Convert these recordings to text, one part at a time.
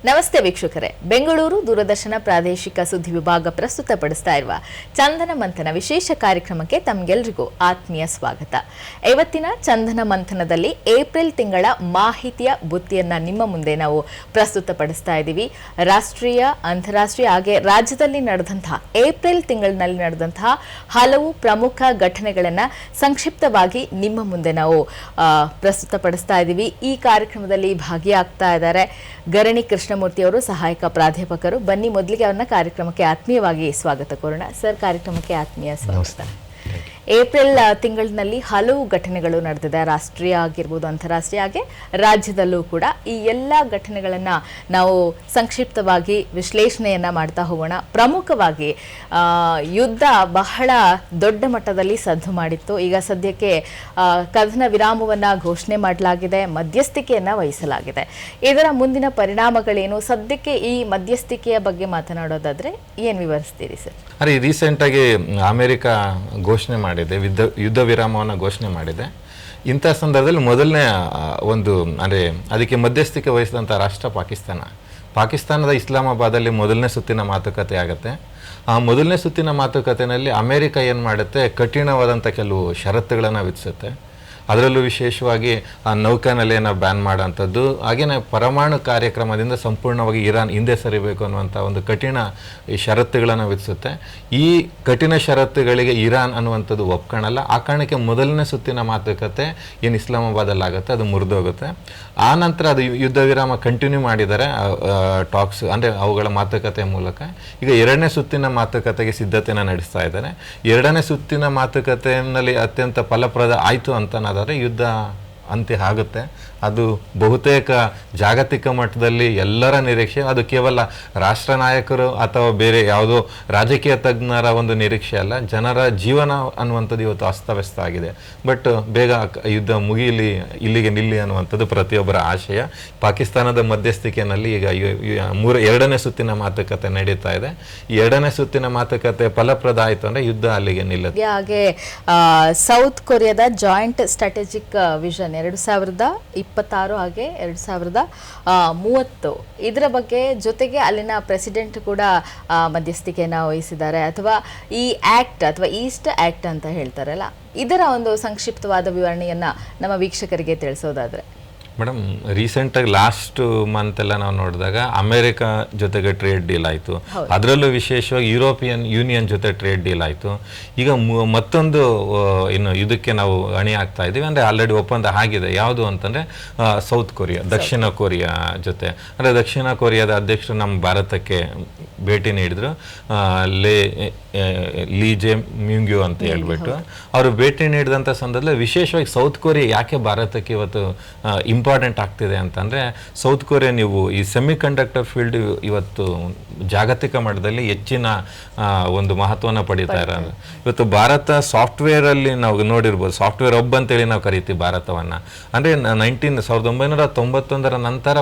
ನಮಸ್ತೆ ವೀಕ್ಷಕರೇ, ಬೆಂಗಳೂರು ದೂರದರ್ಶನ ಪ್ರಾದೇಶಿಕ ಸುದ್ದಿ ವಿಭಾಗ ಪ್ರಸ್ತುತಪಡಿಸ್ತಾ ಇರುವ ಚಂದನ ಮಂಥನ ವಿಶೇಷ ಕಾರ್ಯಕ್ರಮಕ್ಕೆ ತಮಗೆಲ್ಲರಿಗೂ ಆತ್ಮೀಯ ಸ್ವಾಗತ. ಇವತ್ತಿನ ಚಂದನ ಮಂಥನದಲ್ಲಿ ಏಪ್ರಿಲ್ ತಿಂಗಳ ಮಾಹಿತಿಯ ಬುತ್ತಿಯನ್ನ ನಿಮ್ಮ ಮುಂದೆ ನಾವು ಪ್ರಸ್ತುತಪಡಿಸ್ತಾ ಇದ್ದೀವಿ. ರಾಷ್ಟ್ರೀಯ, ಅಂತಾರಾಷ್ಟ್ರೀಯ ಹಾಗೆ ರಾಜ್ಯದಲ್ಲಿ ನಡೆದಂತಹ ಏಪ್ರಿಲ್ ತಿಂಗಳಿನಲ್ಲಿ ನಡೆದಂತಹ ಹಲವು ಪ್ರಮುಖ ಘಟನೆಗಳನ್ನ ಸಂಕ್ಷಿಪ್ತವಾಗಿ ನಿಮ್ಮ ಮುಂದೆ ನಾವು ಪ್ರಸ್ತುತಪಡಿಸ್ತಾ ಇದ್ದೀವಿ. ಈ ಕಾರ್ಯಕ್ರಮದಲ್ಲಿ ಭಾಗಿಯಾಗ್ತಾ ಇದ್ದಾರೆ ಗರಣಿ ಕೃಷ್ಣಮೂರ್ತಿ ಅವರು, ಸಹಾಯಕ ಪ್ರಾಧ್ಯಾಪಕರು. ಬನ್ನಿ ಮೊದಲಿಗೆ ಅವ್ರನ್ನ ಕಾರ್ಯಕ್ರಮಕ್ಕೆ ಆತ್ಮೀಯವಾಗಿ ಸ್ವಾಗತ ಕೋರೋಣ. ಸರ್, ಕಾರ್ಯಕ್ರಮಕ್ಕೆ ಆತ್ಮೀಯ ಸ್ವಾಗತ. ಏಪ್ರಿಲ್ ತಿಂಗಳಿನಲ್ಲಿ ಹಲವು ಘಟನೆಗಳು ನಡೆದಿದೆ, ರಾಷ್ಟ್ರೀಯ ಆಗಿರ್ಬೋದು, ಅಂತಾರಾಷ್ಟ್ರೀಯ ಹಾಗೆ ರಾಜ್ಯದಲ್ಲೂ ಕೂಡ. ಈ ಎಲ್ಲ ಘಟನೆಗಳನ್ನ ನಾವು ಸಂಕ್ಷಿಪ್ತವಾಗಿ ವಿಶ್ಲೇಷಣೆಯನ್ನ ಮಾಡ್ತಾ ಹೋಗೋಣ. ಪ್ರಮುಖವಾಗಿ ಯುದ್ಧ ಬಹಳ ದೊಡ್ಡ ಮಟ್ಟದಲ್ಲಿ ಸದ್ದು ಮಾಡಿತ್ತು. ಈಗ ಸದ್ಯಕ್ಕೆ ಕದನ ವಿರಾಮವನ್ನ ಘೋಷಣೆ ಮಾಡಲಾಗಿದೆ, ಮಧ್ಯಸ್ಥಿಕೆಯನ್ನ ವಹಿಸಲಾಗಿದೆ. ಇದರ ಮುಂದಿನ ಪರಿಣಾಮಗಳೇನು? ಸದ್ಯಕ್ಕೆ ಈ ಮಧ್ಯಸ್ಥಿಕೆಯ ಬಗ್ಗೆ ಮಾತನಾಡೋದಾದ್ರೆ ಏನ್ ವಿವರಿಸ್ತೀರಿ ಸರ್? ಅರೆ, ರೀಸೆಂಟ್ ಆಗಿ ಅಮೆರಿಕ ಘೋಷಣೆ ಮಾಡಿದೆ, ಯುದ್ಧ ವಿರಾಮವನ್ನು ಘೋಷಣೆ ಮಾಡಿದೆ. ಇಂಥ ಸಂದರ್ಭದಲ್ಲಿ ಮೊದಲನೇ ಒಂದು ಅಂದರೆ ಅದಕ್ಕೆ ಮಧ್ಯಸ್ಥಿಕೆ ವಹಿಸಿದಂಥ ರಾಷ್ಟ್ರ ಪಾಕಿಸ್ತಾನದ ಇಸ್ಲಾಮಾಬಾದಲ್ಲಿ ಮೊದಲನೇ ಸುತ್ತಿನ ಮಾತುಕತೆ ಆಗುತ್ತೆ. ಆ ಮೊದಲನೇ ಸುತ್ತಿನ ಮಾತುಕತೆಯಲ್ಲಿ ಅಮೆರಿಕ ಏನು ಮಾಡುತ್ತೆ, ಕಠಿಣವಾದಂಥ ಕೆಲವು ಷರತ್ತುಗಳನ್ನು ವಿಧಿಸುತ್ತೆ. ಅದರಲ್ಲೂ ವಿಶೇಷವಾಗಿ ಆ ನೌಕಾನೆಲೆಯನ್ನು ಬ್ಯಾನ್ ಮಾಡೋಂಥದ್ದು, ಹಾಗೆಯೇ ಪರಮಾಣು ಕಾರ್ಯಕ್ರಮದಿಂದ ಸಂಪೂರ್ಣವಾಗಿ ಇರಾನ್ ಹಿಂದೆ ಸರಿಬೇಕು ಅನ್ನುವಂಥ ಒಂದು ಕಠಿಣ ಈ ಷರತ್ತುಗಳನ್ನು ವಿಧಿಸುತ್ತೆ. ಈ ಕಠಿಣ ಷರತ್ತುಗಳಿಗೆ ಇರಾನ್ ಅನ್ನುವಂಥದ್ದು ಒಪ್ಕೊಳ್ಳಲ್ಲ. ಆ ಕಾರಣಕ್ಕೆ ಮೊದಲನೇ ಸುತ್ತಿನ ಮಾತುಕತೆ ಏನು ಇಸ್ಲಾಮಾಬಾದಲ್ಲಿ ಆಗುತ್ತೆ ಅದು ಮುರಿದೋಗುತ್ತೆ. ಆ ನಂತರ ಅದು ಯುದ್ಧ ವಿರಾಮ ಕಂಟಿನ್ಯೂ ಮಾಡಿದ್ದಾರೆ ಟಾಕ್ಸ್, ಅಂದರೆ ಅವುಗಳ ಮಾತುಕತೆ ಮೂಲಕ. ಈಗ ಎರಡನೇ ಸುತ್ತಿನ ಮಾತುಕತೆಗೆ ಸಿದ್ಧತೆಯನ್ನು ನಡೆಸ್ತಾ ಇದ್ದಾರೆ. ಎರಡನೇ ಸುತ್ತಿನ ಮಾತುಕತೆಯಲ್ಲಿ ಅತ್ಯಂತ ಫಲಪ್ರದ ಆಯಿತು ಅಂತನಾದರೆ ಯುದ್ಧ ಅಂತ್ಯ ಆಗುತ್ತೆ. ಅದು ಬಹುತೇಕ ಜಾಗತಿಕ ಮಟ್ಟದಲ್ಲಿ ಎಲ್ಲರ ನಿರೀಕ್ಷೆ. ಅದು ಕೇವಲ ರಾಷ್ಟ್ರ ನಾಯಕರು ಅಥವಾ ಬೇರೆ ಯಾವುದೋ ರಾಜಕೀಯ ತಜ್ಞರ ಒಂದು ನಿರೀಕ್ಷೆ ಅಲ್ಲ, ಜನರ ಜೀವನ ಅನ್ನುವಂಥದ್ದು ಇವತ್ತು ಅಸ್ತವ್ಯಸ್ತ ಆಗಿದೆ. ಬಟ್ ಬೇಗ ಯುದ್ಧ ಮುಗಿಯಲಿ, ಇಲ್ಲಿಗೆ ನಿಲ್ಲಿ ಅನ್ನುವಂಥದ್ದು ಪ್ರತಿಯೊಬ್ಬರ ಆಶಯ. ಪಾಕಿಸ್ತಾನದ ಮಧ್ಯಸ್ಥಿಕೆಯಲ್ಲಿ ಈಗ ಎರಡನೇ ಸುತ್ತಿನ ಮಾತುಕತೆ ನಡೀತಾ ಇದೆ. ಈ ಎರಡನೇ ಸುತ್ತಿನ ಮಾತುಕತೆ ಫಲಪ್ರದ ಆಯಿತು ಅಂದರೆ ಯುದ್ಧ ಅಲ್ಲಿಗೆ ನಿಲ್ಲುತ್ತೆ. ಹಾಗೆ ಸೌತ್ ಕೊರಿಯಾದ ಜಾಯಿಂಟ್ ಸ್ಟ್ರಾಟಜಿಕ್ ವಿಷನ್ 2026 ಹಾಗೆ 2030 ಇದರ ಬಗ್ಗೆ, ಜೊತೆಗೆ ಅಲ್ಲಿನ ಪ್ರೆಸಿಡೆಂಟ್ ಕೂಡ ಮಧ್ಯಸ್ಥಿಕೆಯನ್ನು ವಹಿಸಿದ್ದಾರೆ. ಅಥವಾ ಈ ಆಕ್ಟ್ ಅಥವಾ ಈಸ್ಟ್ ಆಕ್ಟ್ ಅಂತ ಹೇಳ್ತಾರಲ್ಲ, ಇದರ ಒಂದು ಸಂಕ್ಷಿಪ್ತವಾದ ವಿವರಣೆಯನ್ನ ನಮ್ಮ ವೀಕ್ಷಕರಿಗೆ ತಿಳಿಸೋದಾದ್ರೆ. ಮೇಡಮ್, ರೀಸೆಂಟಾಗಿ ಲಾಸ್ಟ್ ಮಂತ್ ಎಲ್ಲ ನಾವು ನೋಡಿದಾಗ ಅಮೆರಿಕ ಜೊತೆಗೆ ಟ್ರೇಡ್ ಡೀಲ್ ಆಯಿತು. ಅದರಲ್ಲೂ ವಿಶೇಷವಾಗಿ ಯುರೋಪಿಯನ್ ಯೂನಿಯನ್ ಜೊತೆ ಟ್ರೇಡ್ ಡೀಲ್ ಆಯಿತು. ಈಗ ಮತ್ತೊಂದು ಇನ್ನು ಇದಕ್ಕೆ ನಾವು ಅಣಿ ಆಗ್ತಾ ಇದ್ದೀವಿ. ಅಂದರೆ ಆಲ್ರೆಡಿ ಒಪ್ಪಂದ ಆಗಿದೆ. ಯಾವುದು ಅಂತಂದರೆ ಸೌತ್ ಕೊರಿಯಾ, ದಕ್ಷಿಣ ಕೊರಿಯಾ ಜೊತೆ. ಅಂದರೆ ದಕ್ಷಿಣ ಕೊರಿಯಾದ ಅಧ್ಯಕ್ಷರು ನಮ್ಮ ಭಾರತಕ್ಕೆ ಭೇಟಿ ನೀಡಿದರು, ಲೀ ಜೆ ಮ್ಯೂಂಗ್ಯೂ ಅಂತ ಹೇಳ್ಬಿಟ್ಟು. ಅವರು ಭೇಟಿ ನೀಡಿದಂಥ ಸಂದರ್ಭದಲ್ಲಿ ವಿಶೇಷವಾಗಿ ಸೌತ್ ಕೊರಿಯಾ ಯಾಕೆ ಭಾರತಕ್ಕೆ ಇವತ್ತು ಇಂಪಾರ್ಟೆಂಟ್ ಆಗ್ತಿದೆ ಅಂತಂದರೆ, ಸೌತ್ ಕೊರಿಯಾ ನೀವು ಈ ಸೆಮಿ ಕಂಡಕ್ಟರ್ ಫೀಲ್ಡ್ ಇವತ್ತು ಜಾಗತಿಕ ಮಟ್ಟದಲ್ಲಿ ಹೆಚ್ಚಿನ ಒಂದು ಮಹತ್ವವನ್ನು ಪಡೀತಾ ಇರೋದು. ಇವತ್ತು ಭಾರತ ಸಾಫ್ಟ್ವೇರಲ್ಲಿ ನಾವು ನೋಡಿರ್ಬೋದು, ಸಾಫ್ಟ್ವೇರ್ ಹಬ್ ಅಂತೇಳಿ ನಾವು ಕರಿತೀವಿ ಭಾರತವನ್ನು. ಅಂದರೆ 1991 ನಂತರ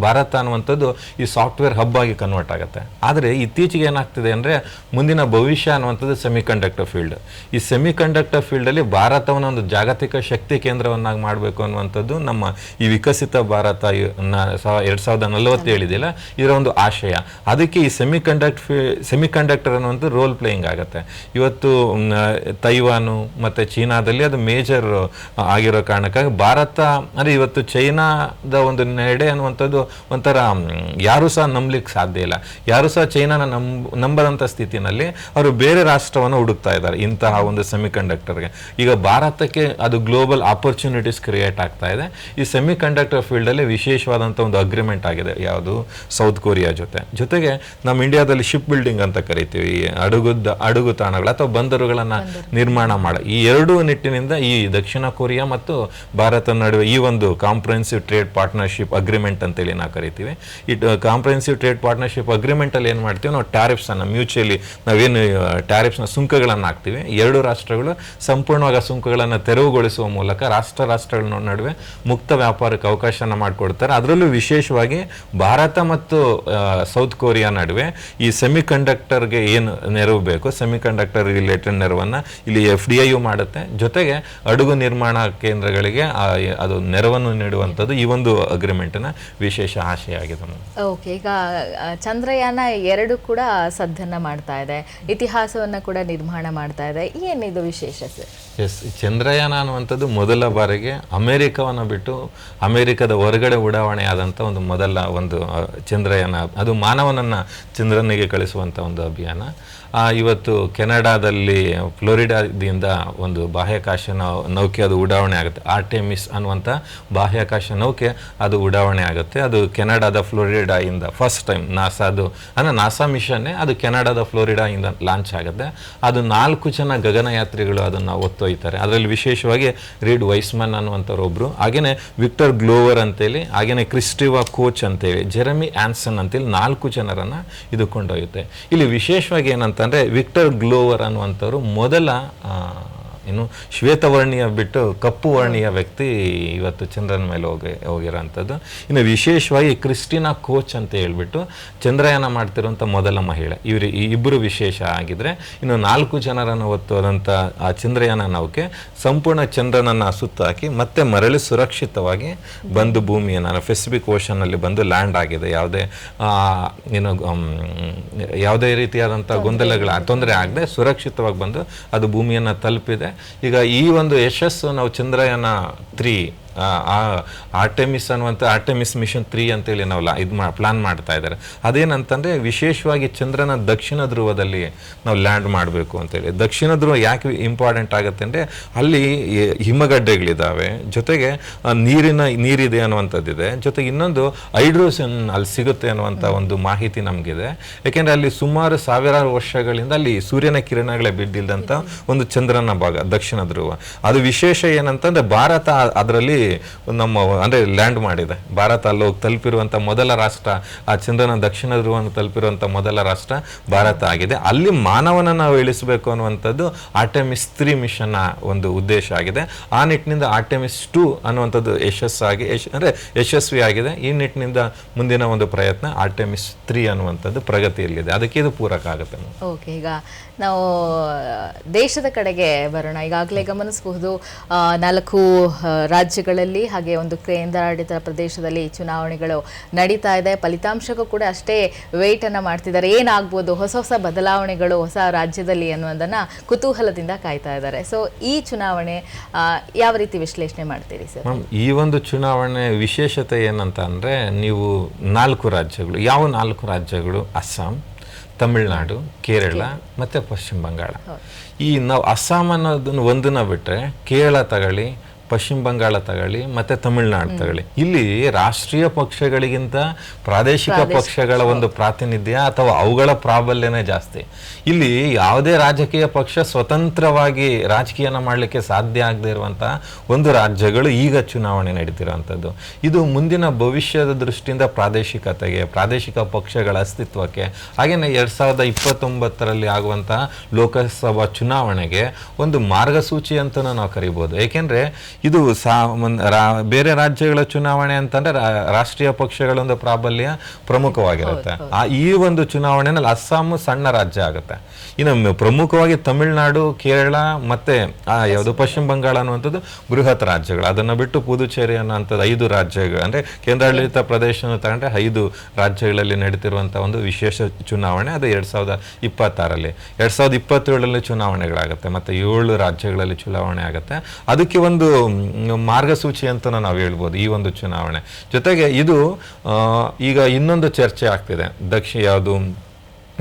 ಭಾರತ ಅನ್ನುವಂಥದ್ದು ಈ ಸಾಫ್ಟ್ವೇರ್ ಹಬ್ ಆಗಿ ಕನ್ವರ್ಟ್ ಆಗುತ್ತೆ. ಆದರೆ ಇತ್ತೀಚೆಗೆ ಏನಾಗ್ತಿದೆ ಅಂದರೆ, ಮುಂದಿನ ಭವಿಷ್ಯ ಅನ್ನುವಂಥದ್ದು ಸೆಮಿ ಕಂಡಕ್ಟರ್ ಫೀಲ್ಡ್. ಈ ಸೆಮಿ ಕಂಡಕ್ಟರ್ ಫೀಲ್ಡಲ್ಲಿ ಭಾರತವನ್ನು ಒಂದು ಜಾಗತಿಕ ಶಕ್ತಿ ಕೇಂದ್ರವನ್ನಾಗಿ ಮಾಡಬೇಕು ಅನ್ನುವಂಥದ್ದು ನಮ್ಮ ಈ ವಿಕಸಿತ ಭಾರತ 2047 ಇದೆಯಲ್ಲ, ಇದರ ಒಂದು ಆಶಯ. ಅದಕ್ಕೆ ಈ ಸೆಮಿ ಕಂಡಕ್ಟರ್ ಅನ್ನುವಂಥ ರೋಲ್ ಪ್ಲೇಯಿಂಗ್ ಆಗುತ್ತೆ. ಇವತ್ತು ತೈವಾನು ಮತ್ತು ಚೀನಾದಲ್ಲಿ ಅದು ಮೇಜರ್ ಆಗಿರೋ ಕಾರಣಕ್ಕಾಗಿ ಭಾರತ ಅಂದರೆ ಇವತ್ತು ಚೈನಾದ ಒಂದು ನಡೆ ಅನ್ನುವಂಥದ್ದು ಒಂಥರ ಯಾರೂ ಸಹ ನಂಬಲಿಕ್ಕೆ ಸಾಧ್ಯ ಇಲ್ಲ. ಯಾರೂ ಸಹ ಚೈನಾನ ನಂಬದಂಥ ಸ್ಥಿತಿನಲ್ಲಿ ಅವರು ಬೇರೆ ರಾಷ್ಟ್ರವನ್ನು ಹುಡುಕ್ತಾ ಇದ್ದಾರೆ ಇಂತಹ ಒಂದು ಸೆಮಿ ಕಂಡಕ್ಟರ್ಗೆ. ಈಗ ಭಾರತಕ್ಕೆ ಅದು ಗ್ಲೋಬಲ್ ಆಪರ್ಚುನಿಟೀಸ್ ಕ್ರಿಯೇಟ್ ಆಗ್ತಾ ಇದೆ. ಈ ಸೆಮಿ ಕಂಡಕ್ಟರ್ ಫೀಲ್ಡಲ್ಲಿ ವಿಶೇಷವಾದಂಥ ಒಂದು ಅಗ್ರಿಮೆಂಟ್ ಆಗಿದೆ, ಯಾವುದು ಸೌತ್ ಕೊರಿಯಾ ಜೊತೆಗೆ ನಮ್ಮ ಇಂಡಿಯಾದಲ್ಲಿ ಶಿಪ್ ಬಿಲ್ಡಿಂಗ್ ಅಂತ ಕರಿತೀವಿ, ಅಡುಗು ತಾಣಗಳು ಅಥವಾ ಬಂದರುಗಳನ್ನು ನಿರ್ಮಾಣ ಈ ಎರಡೂ ನಿಟ್ಟಿನಿಂದ ಈ ದಕ್ಷಿಣ ಕೊರಿಯಾ ಮತ್ತು ಭಾರತ ನಡುವೆ ಈ ಒಂದು ಕಾಂಪ್ರಹೆನ್ಸಿವ್ ಟ್ರೇಡ್ ಪಾರ್ಟ್ನರ್ಶಿಪ್ ಅಗ್ರಿಮೆಂಟ್ ಅಂತೇಳಿ ನಾವು ಕರಿತೀವಿ. ಈ ಕಾಂಪ್ರಹೆನ್ಸಿವ್ ಟ್ರೇಡ್ ಪಾರ್ಟ್ನರ್ಶಿಪ್ ಅಗ್ರಿಮೆಂಟಲ್ಲಿ ಏನು ಮಾಡ್ತೀವಿ ನಾವು, ಟ್ಯಾರಿಫ್ಸನ್ನು ಮ್ಯೂಚುವಲಿ ನಾವೇನು ಟ್ಯಾರಿಫ್ಸ್ನ ಸುಂಕಗಳನ್ನು ಹಾಕ್ತೀವಿ. ಎರಡು ರಾಷ್ಟ್ರಗಳು ಸಂಪೂರ್ಣವಾಗಿ ಸುಂಕಗಳನ್ನು ತೆರವುಗೊಳಿಸುವ ಮೂಲಕ ರಾಷ್ಟ್ರಗಳ ನಡುವೆ ಮುಕ್ತ ಮುಕ್ತ ವ್ಯಾಪಾರಕ್ಕೆ ಅವಕಾಶನ ಮಾಡಿಕೊಡ್ತಾರೆ. ಅದರಲ್ಲೂ ವಿಶೇಷವಾಗಿ ಭಾರತ ಮತ್ತು ಸೌತ್ ಕೊರಿಯಾ ನಡುವೆ ಈ ಸೆಮಿಕಂಡಕ್ಟರ್ಗೆ ಏನು ನೆರವು ಬೇಕು, ಸೆಮಿಕಂಡಕ್ಟರ್ ರಿಲೇಟೆಡ್ ನೆರವನ್ನು ಇಲ್ಲಿ FDI ಮಾಡುತ್ತೆ. ಜೊತೆಗೆ ಅಡುಗು ನಿರ್ಮಾಣ ಕೇಂದ್ರಗಳಿಗೆ ಅದು ನೆರವನ್ನು ನೀಡುವಂಥದ್ದು ಈ ಒಂದು ಅಗ್ರಿಮೆಂಟ್ನ ವಿಶೇಷ ಆಶಯ ಆಗಿದೆ. ಓಕೆ, ಈಗ ಚಂದ್ರಯಾನ 2 ಕೂಡ ಸದ್ದನ್ನ ಮಾಡ್ತಾ ಇದೆ, ಇತಿಹಾಸವನ್ನ ಕೂಡ ನಿರ್ಮಾಣ ಮಾಡ್ತಾ ಇದೆ. ಏನಿದು ವಿಶೇಷ ಸರ್? ಎಸ್, ಚಂದ್ರಯಾನ ಅನ್ನುವಂಥದ್ದು ಮೊದಲ ಬಾರಿಗೆ ಅಮೆರಿಕವನ್ನು ಬಿಟ್ಟು ಅಮೆರಿಕದ ಹೊರಗಡೆ ಉಡಾವಣೆ ಆದಂಥ ಒಂದು ಮೊದಲ ಒಂದು ಚಂದ್ರಯಾನ. ಅದು ಮಾನವನನ್ನು ಚಂದ್ರನಿಗೆ ಕಳಿಸುವಂಥ ಒಂದು ಅಭಿಯಾನ. ಇವತ್ತು ಕೆನಡಾದಲ್ಲಿ ಫ್ಲೋರಿಡಾದಿಂದ ಒಂದು ಬಾಹ್ಯಾಕಾಶ ನೌಕೆ ಅದು ಉಡಾವಣೆ ಆಗುತ್ತೆ. ಆರ್ಟೆಮಿಸ್ ಅನ್ನುವಂಥ ಬಾಹ್ಯಾಕಾಶ ನೌಕೆ ಅದು ಉಡಾವಣೆ ಆಗುತ್ತೆ. ಅದು ಕೆನಡಾದ ಫ್ಲೋರಿಡಾಯಿಂದ ಫಸ್ಟ್ ಟೈಮ್ ನಾಸಾ ಮಿಷನ್ನೇ ಅದು ಕೆನಡಾದ ಫ್ಲೋರಿಡಾಯಿಂದ ಲಾಂಚ್ ಆಗುತ್ತೆ. ಅದು 4 ಜನ ಗಗನಯಾತ್ರಿಗಳು ಅದನ್ನು ಒತ್ತೊಯ್ತಾರೆ. ಅದರಲ್ಲಿ ವಿಶೇಷವಾಗಿ ರೀಡ್ ವೈಸ್ಮನ್ ಅನ್ನುವಂಥವ್ರು ಒಬ್ಬರು, ಹಾಗೆಯೇ ವಿಕ್ಟರ್ ಗ್ಲೋವರ್ ಅಂತೇಳಿ, ಹಾಗೆಯೇ ಕ್ರಿಸ್ಟಿವಾ ಕೋಚ್ ಅಂತೇಳಿ, ಜೆರೆಮಿ ಆನ್ಸನ್ ಅಂತೇಳಿ 4 ಜನರನ್ನು ಇದು ಕೊಂಡೊಯ್ಯುತ್ತೆ. ಇಲ್ಲಿ ವಿಶೇಷವಾಗಿ ಏನಂತಂದರೆ ವಿಕ್ಟರ್ ಗ್ಲೋವರ್ ಅನ್ನುವಂಥವ್ರು ಮೊದಲ ಇನ್ನು ಶ್ವೇತವರ್ಣೀಯ ಬಿಟ್ಟು ಕಪ್ಪು ವರ್ಣೀಯ ವ್ಯಕ್ತಿ ಇವತ್ತು ಚಂದ್ರನ ಮೇಲೆ ಹೋಗಿರೋಂಥದ್ದು. ಇನ್ನು ವಿಶೇಷವಾಗಿ ಕ್ರಿಸ್ಟಿನಾ ಕೋಚ್ ಅಂತ ಹೇಳ್ಬಿಟ್ಟು ಚಂದ್ರಯಾನ ಮಾಡ್ತಿರುವಂಥ ಮೊದಲ ಮಹಿಳೆ. ಇಬ್ಬರು ವಿಶೇಷ ಆಗಿದ್ರೆ, ಇನ್ನು 4 ಜನರನ್ನು ಹೊತ್ತುವಂಥ ಆ ಚಂದ್ರಯಾನ ನೌಕೆ ಸಂಪೂರ್ಣ ಚಂದ್ರನನ್ನು ಸುತ್ತಾಕಿ ಮತ್ತೆ ಮರಳಿ ಸುರಕ್ಷಿತವಾಗಿ ಬಂದು ಭೂಮಿಯನ್ನು ಪೆಸಿಫಿಕ್ ಓಷನ್ನಲ್ಲಿ ಬಂದು ಲ್ಯಾಂಡ್ ಆಗಿದೆ. ಯಾವುದೇ ರೀತಿಯಾದಂಥ ತೊಂದರೆ ಆಗದೆ ಸುರಕ್ಷಿತವಾಗಿ ಬಂದು ಅದು ಭೂಮಿಯನ್ನು ತಲುಪಿದೆ. ಈಗ ಈ ಒಂದು ಯಶಸ್ಸು ನಾವು ಚಂದ್ರಯಾನ 3 ಆರ್ಟೆಮಿಸ್ ಮಿಷನ್ 3 ಅಂತೇಳಿ ನಾವು ಪ್ಲಾನ್ ಮಾಡ್ತಾ ಇದ್ದಾರೆ. ಅದೇನಂತಂದರೆ ವಿಶೇಷವಾಗಿ ಚಂದ್ರನ ದಕ್ಷಿಣ ಧ್ರುವದಲ್ಲಿ ನಾವು ಲ್ಯಾಂಡ್ ಮಾಡಬೇಕು ಅಂತೇಳಿ. ದಕ್ಷಿಣ ಧ್ರುವ ಯಾಕೆ ಇಂಪಾರ್ಟೆಂಟ್ ಆಗುತ್ತೆ ಅಂದರೆ ಅಲ್ಲಿ ಹಿಮಗಡ್ಡೆಗಳಿದ್ದಾವೆ, ಜೊತೆಗೆ ನೀರಿದೆ ಅನ್ನುವಂಥದ್ದಿದೆ, ಜೊತೆಗೆ ಇನ್ನೊಂದು ಹೈಡ್ರೋಜನ್ ಅಲ್ಲಿ ಸಿಗುತ್ತೆ ಅನ್ನುವಂಥ ಒಂದು ಮಾಹಿತಿ ನಮಗಿದೆ. ಯಾಕೆಂದರೆ ಅಲ್ಲಿ ಸುಮಾರು ಸಾವಿರಾರು ವರ್ಷಗಳಿಂದ ಅಲ್ಲಿ ಸೂರ್ಯನ ಕಿರಣಗಳೇ ಬಿದ್ದಿಲ್ಲದಂಥ ಒಂದು ಚಂದ್ರನ ಭಾಗ ದಕ್ಷಿಣ ಧ್ರುವ. ಅದು ವಿಶೇಷ ಏನಂತಂದರೆ ಭಾರತ ಅದರಲ್ಲಿ ಲ್ಯಾಂಡ್ ಮಾಡಿದೆ. ಭಾರತ ಅಲ್ಲಿ ಹೋಗಿ ತಲುಪಿರುವಂಥ ಮೊದಲ ರಾಷ್ಟ್ರ, ಆ ಚಂದ್ರನ ದಕ್ಷಿಣ ಧ್ರುವವನ್ನು ತಲುಪಿರುವಂಥ ಮೊದಲ ರಾಷ್ಟ್ರ ಭಾರತ ಆಗಿದೆ. ಅಲ್ಲಿ ಮಾನವನ ನಾವು ಇಳಿಸಬೇಕು ಅನ್ನುವಂಥದ್ದು ಆರ್ಟೆಮಿಸ್ 3 ಮಿಷನ್ ಒಂದು ಉದ್ದೇಶ ಆಗಿದೆ. ಆ ನಿಟ್ಟಿನಿಂದ ಆರ್ಟೆಮಿಸ್ 2 ಅನ್ನುವಂಥದ್ದು ಯಶಸ್ವಿ ಆಗಿದೆ. ಈ ನಿಟ್ಟಿನಿಂದ ಮುಂದಿನ ಒಂದು ಪ್ರಯತ್ನ ಆರ್ಟೆಮಿಸ್ 3 ಅನ್ನುವಂಥದ್ದು ಪ್ರಗತಿಯಲ್ಲಿದೆ. ಅದಕ್ಕೆ ಇದು ಪೂರಕ ಆಗುತ್ತೆ. ಓಕೆ, ಈಗ ನಾವು ದೇಶದ ಕಡೆಗೆ ಬರೋಣ. ಈಗಾಗಲೇ ಗಮನಿಸಬಹುದು 4 ರಾಜ್ಯಗಳಲ್ಲಿ ಹಾಗೆ ಒಂದು ಕೇಂದ್ರಾಡಳಿತ ಪ್ರದೇಶದಲ್ಲಿ ಚುನಾವಣೆಗಳು ನಡೀತಾ ಇದೆ. ಫಲಿತಾಂಶಕ್ಕೂ ಕೂಡ ಅಷ್ಟೇ ವೇಟ್ ಅನ್ನ ಮಾಡ್ತಿದ್ದಾರೆ. ಏನಾಗ್ಬೋದು, ಹೊಸ ಬದಲಾವಣೆಗಳು ಹೊಸ ರಾಜ್ಯದಲ್ಲಿ ಅನ್ನೋದನ್ನ ಕುತೂಹಲದಿಂದ ಕಾಯ್ತಾ ಇದ್ದಾರೆ. ಸೊ ಈ ಚುನಾವಣೆ ಯಾವ ರೀತಿ ವಿಶ್ಲೇಷಣೆ ಮಾಡ್ತೀರಿ ಸರ್? ಈ ಒಂದು ಚುನಾವಣೆ ವಿಶೇಷತೆ ಏನಂತ ಅಂದರೆ, ನೀವು 4 ರಾಜ್ಯಗಳು, ಯಾವ 4 ರಾಜ್ಯಗಳು? ಅಸ್ಸಾಂ, ತಮಿಳುನಾಡು, ಕೇರಳ ಮತ್ತು ಪಶ್ಚಿಮ ಬಂಗಾಳ. ನಾವು ಅಸ್ಸಾಂ ಅನ್ನೋದನ್ನು ಒಂದನ್ನ ಬಿಟ್ಟರೆ ಕೇರಳ ತಗೊಳ್ಳಿ, ಪಶ್ಚಿಮ ಬಂಗಾಳ ತಗೊಳ್ಳಿ, ಮತ್ತೆ ತಮಿಳುನಾಡು ತಗೊಳ್ಳಿ, ಇಲ್ಲಿ ರಾಷ್ಟ್ರೀಯ ಪಕ್ಷಗಳಿಗಿಂತ ಪ್ರಾದೇಶಿಕ ಪಕ್ಷಗಳ ಒಂದು ಪ್ರಾತಿನಿಧ್ಯ ಅಥವಾ ಅವುಗಳ ಪ್ರಾಬಲ್ಯನೇ ಜಾಸ್ತಿ. ಇಲ್ಲಿ ಯಾವುದೇ ರಾಜಕೀಯ ಪಕ್ಷ ಸ್ವತಂತ್ರವಾಗಿ ರಾಜಕೀಯನ ಮಾಡಲಿಕ್ಕೆ ಸಾಧ್ಯ ಆಗದೆ ಇರುವಂತಹ ಒಂದು ರಾಜ್ಯಗಳು ಈಗ ಚುನಾವಣೆ ನಡೀತಿರುವಂಥದ್ದು. ಇದು ಮುಂದಿನ ಭವಿಷ್ಯದ ದೃಷ್ಟಿಯಿಂದ ಪ್ರಾದೇಶಿಕತೆಗೆ, ಪ್ರಾದೇಶಿಕ ಪಕ್ಷಗಳ ಅಸ್ತಿತ್ವಕ್ಕೆ, ಹಾಗೆಯೇ 2029ರಲ್ಲಿ ಆಗುವಂತಹ ಲೋಕಸಭಾ ಚುನಾವಣೆಗೆ ಒಂದು ಮಾರ್ಗಸೂಚಿ ಅಂತ ನಾವು ಕರಿಬೋದು. ಏಕೆಂದರೆ ಇದು ಬೇರೆ ರಾಜ್ಯಗಳ ಚುನಾವಣೆ ಅಂತಂದ್ರೆ ರಾಷ್ಟ್ರೀಯ ಪಕ್ಷಗಳ ಒಂದು ಪ್ರಾಬಲ್ಯ ಪ್ರಮುಖವಾಗಿರುತ್ತೆ. ಈ ಒಂದು ಚುನಾವಣೆಯಲ್ಲಿ ಅಸ್ಸಾಂ ಸಣ್ಣ ರಾಜ್ಯ ಆಗುತ್ತೆ. ಇನ್ನು ಪ್ರಮುಖವಾಗಿ ತಮಿಳುನಾಡು, ಕೇರಳ ಮತ್ತೆ ಯಾವುದು ಪಶ್ಚಿಮ ಬಂಗಾಳ ಅನ್ನುವಂಥದ್ದು ಬೃಹತ್ ರಾಜ್ಯಗಳು. ಅದನ್ನು ಬಿಟ್ಟು ಪುದುಚೇರಿ ಅನ್ನುವಂಥದ್ದು 5 ರಾಜ್ಯಗಳು, ಅಂದರೆ ಕೇಂದ್ರಾಡಳಿತ ಪ್ರದೇಶನ ತಗೊಂಡ್ರೆ 5 ರಾಜ್ಯಗಳಲ್ಲಿ ನಡೀತಿರುವಂಥ ಒಂದು ವಿಶೇಷ ಚುನಾವಣೆ. ಅದು 2026ರಲ್ಲಿ, 2027ರಲ್ಲಿ ಚುನಾವಣೆಗಳಾಗುತ್ತೆ, ಮತ್ತು 7 ರಾಜ್ಯಗಳಲ್ಲಿ ಚುನಾವಣೆ ಆಗುತ್ತೆ. ಅದಕ್ಕೆ ಒಂದು ಮಾರ್ಗಸೂಚಿ ಅಂತ ನಾವು ಹೇಳ್ಬೋದು ಈ ಒಂದು ಚುನಾವಣೆ. ಜೊತೆಗೆ ಇದು ಈಗ ಇನ್ನೊಂದು ಚರ್ಚೆ ಆಗ್ತಿದೆ. ಯಾವುದು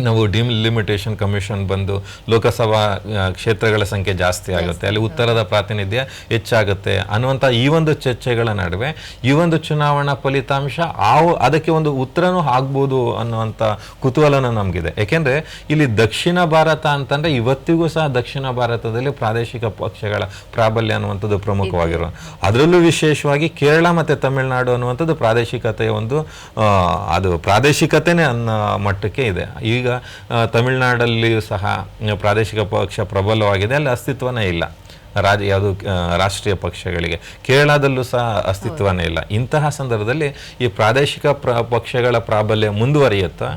ನಾವು ಡಿಲಿಮಿಟೇಷನ್ ಕಮಿಷನ್ ಬಂದು ಲೋಕಸಭಾ ಕ್ಷೇತ್ರಗಳ ಸಂಖ್ಯೆ ಜಾಸ್ತಿ ಆಗುತ್ತೆ, ಅಲ್ಲಿ ಉತ್ತರದ ಪ್ರಾತಿನಿಧ್ಯ ಹೆಚ್ಚಾಗುತ್ತೆ ಅನ್ನುವಂಥ ಈ ಒಂದು ಚರ್ಚೆಗಳ ನಡುವೆ ಈ ಒಂದು ಚುನಾವಣಾ ಫಲಿತಾಂಶ ಅದಕ್ಕೆ ಒಂದು ಉತ್ತರನೂ ಆಗ್ಬೋದು ಅನ್ನುವಂಥ ಕುತೂಹಲನೂ ನಮಗಿದೆ. ಯಾಕೆಂದರೆ ಇಲ್ಲಿ ದಕ್ಷಿಣ ಭಾರತ ಅಂತಂದರೆ ಇವತ್ತಿಗೂ ಸಹ ದಕ್ಷಿಣ ಭಾರತದಲ್ಲಿ ಪ್ರಾದೇಶಿಕ ಪಕ್ಷಗಳ ಪ್ರಾಬಲ್ಯ ಅನ್ನುವಂಥದ್ದು ಪ್ರಮುಖವಾಗಿರೋ, ಅದರಲ್ಲೂ ವಿಶೇಷವಾಗಿ ಕೇರಳ ಮತ್ತು ತಮಿಳುನಾಡು ಅನ್ನುವಂಥದ್ದು ಪ್ರಾದೇಶಿಕತೆಯ ಒಂದು ಅದು ಪ್ರಾದೇಶಿಕತೆನೇ ಅನ್ನೋ ಮಟ್ಟಕ್ಕೆ ಇದೆ. ಈಗ ತಮಿಳುನಾಡಲ್ಲಿಯೂ ಸಹ ಪ್ರಾದೇಶಿಕ ಪಕ್ಷ ಪ್ರಬಲವಾಗಿದೆ, ಅಲ್ಲಿ ಅಸ್ತಿತ್ವನೇ ಇಲ್ಲ. ಯಾವುದು ರಾಷ್ಟ್ರೀಯ ಪಕ್ಷಗಳಿಗೆ. ಕೇರಳದಲ್ಲೂ ಸಹ ಅಸ್ತಿತ್ವನೇ ಇಲ್ಲ. ಇಂತಹ ಸಂದರ್ಭದಲ್ಲಿ ಈ ಪ್ರಾದೇಶಿಕ ಪಕ್ಷಗಳ ಪ್ರಾಬಲ್ಯ ಮುಂದುವರಿಯುತ್ತಾ,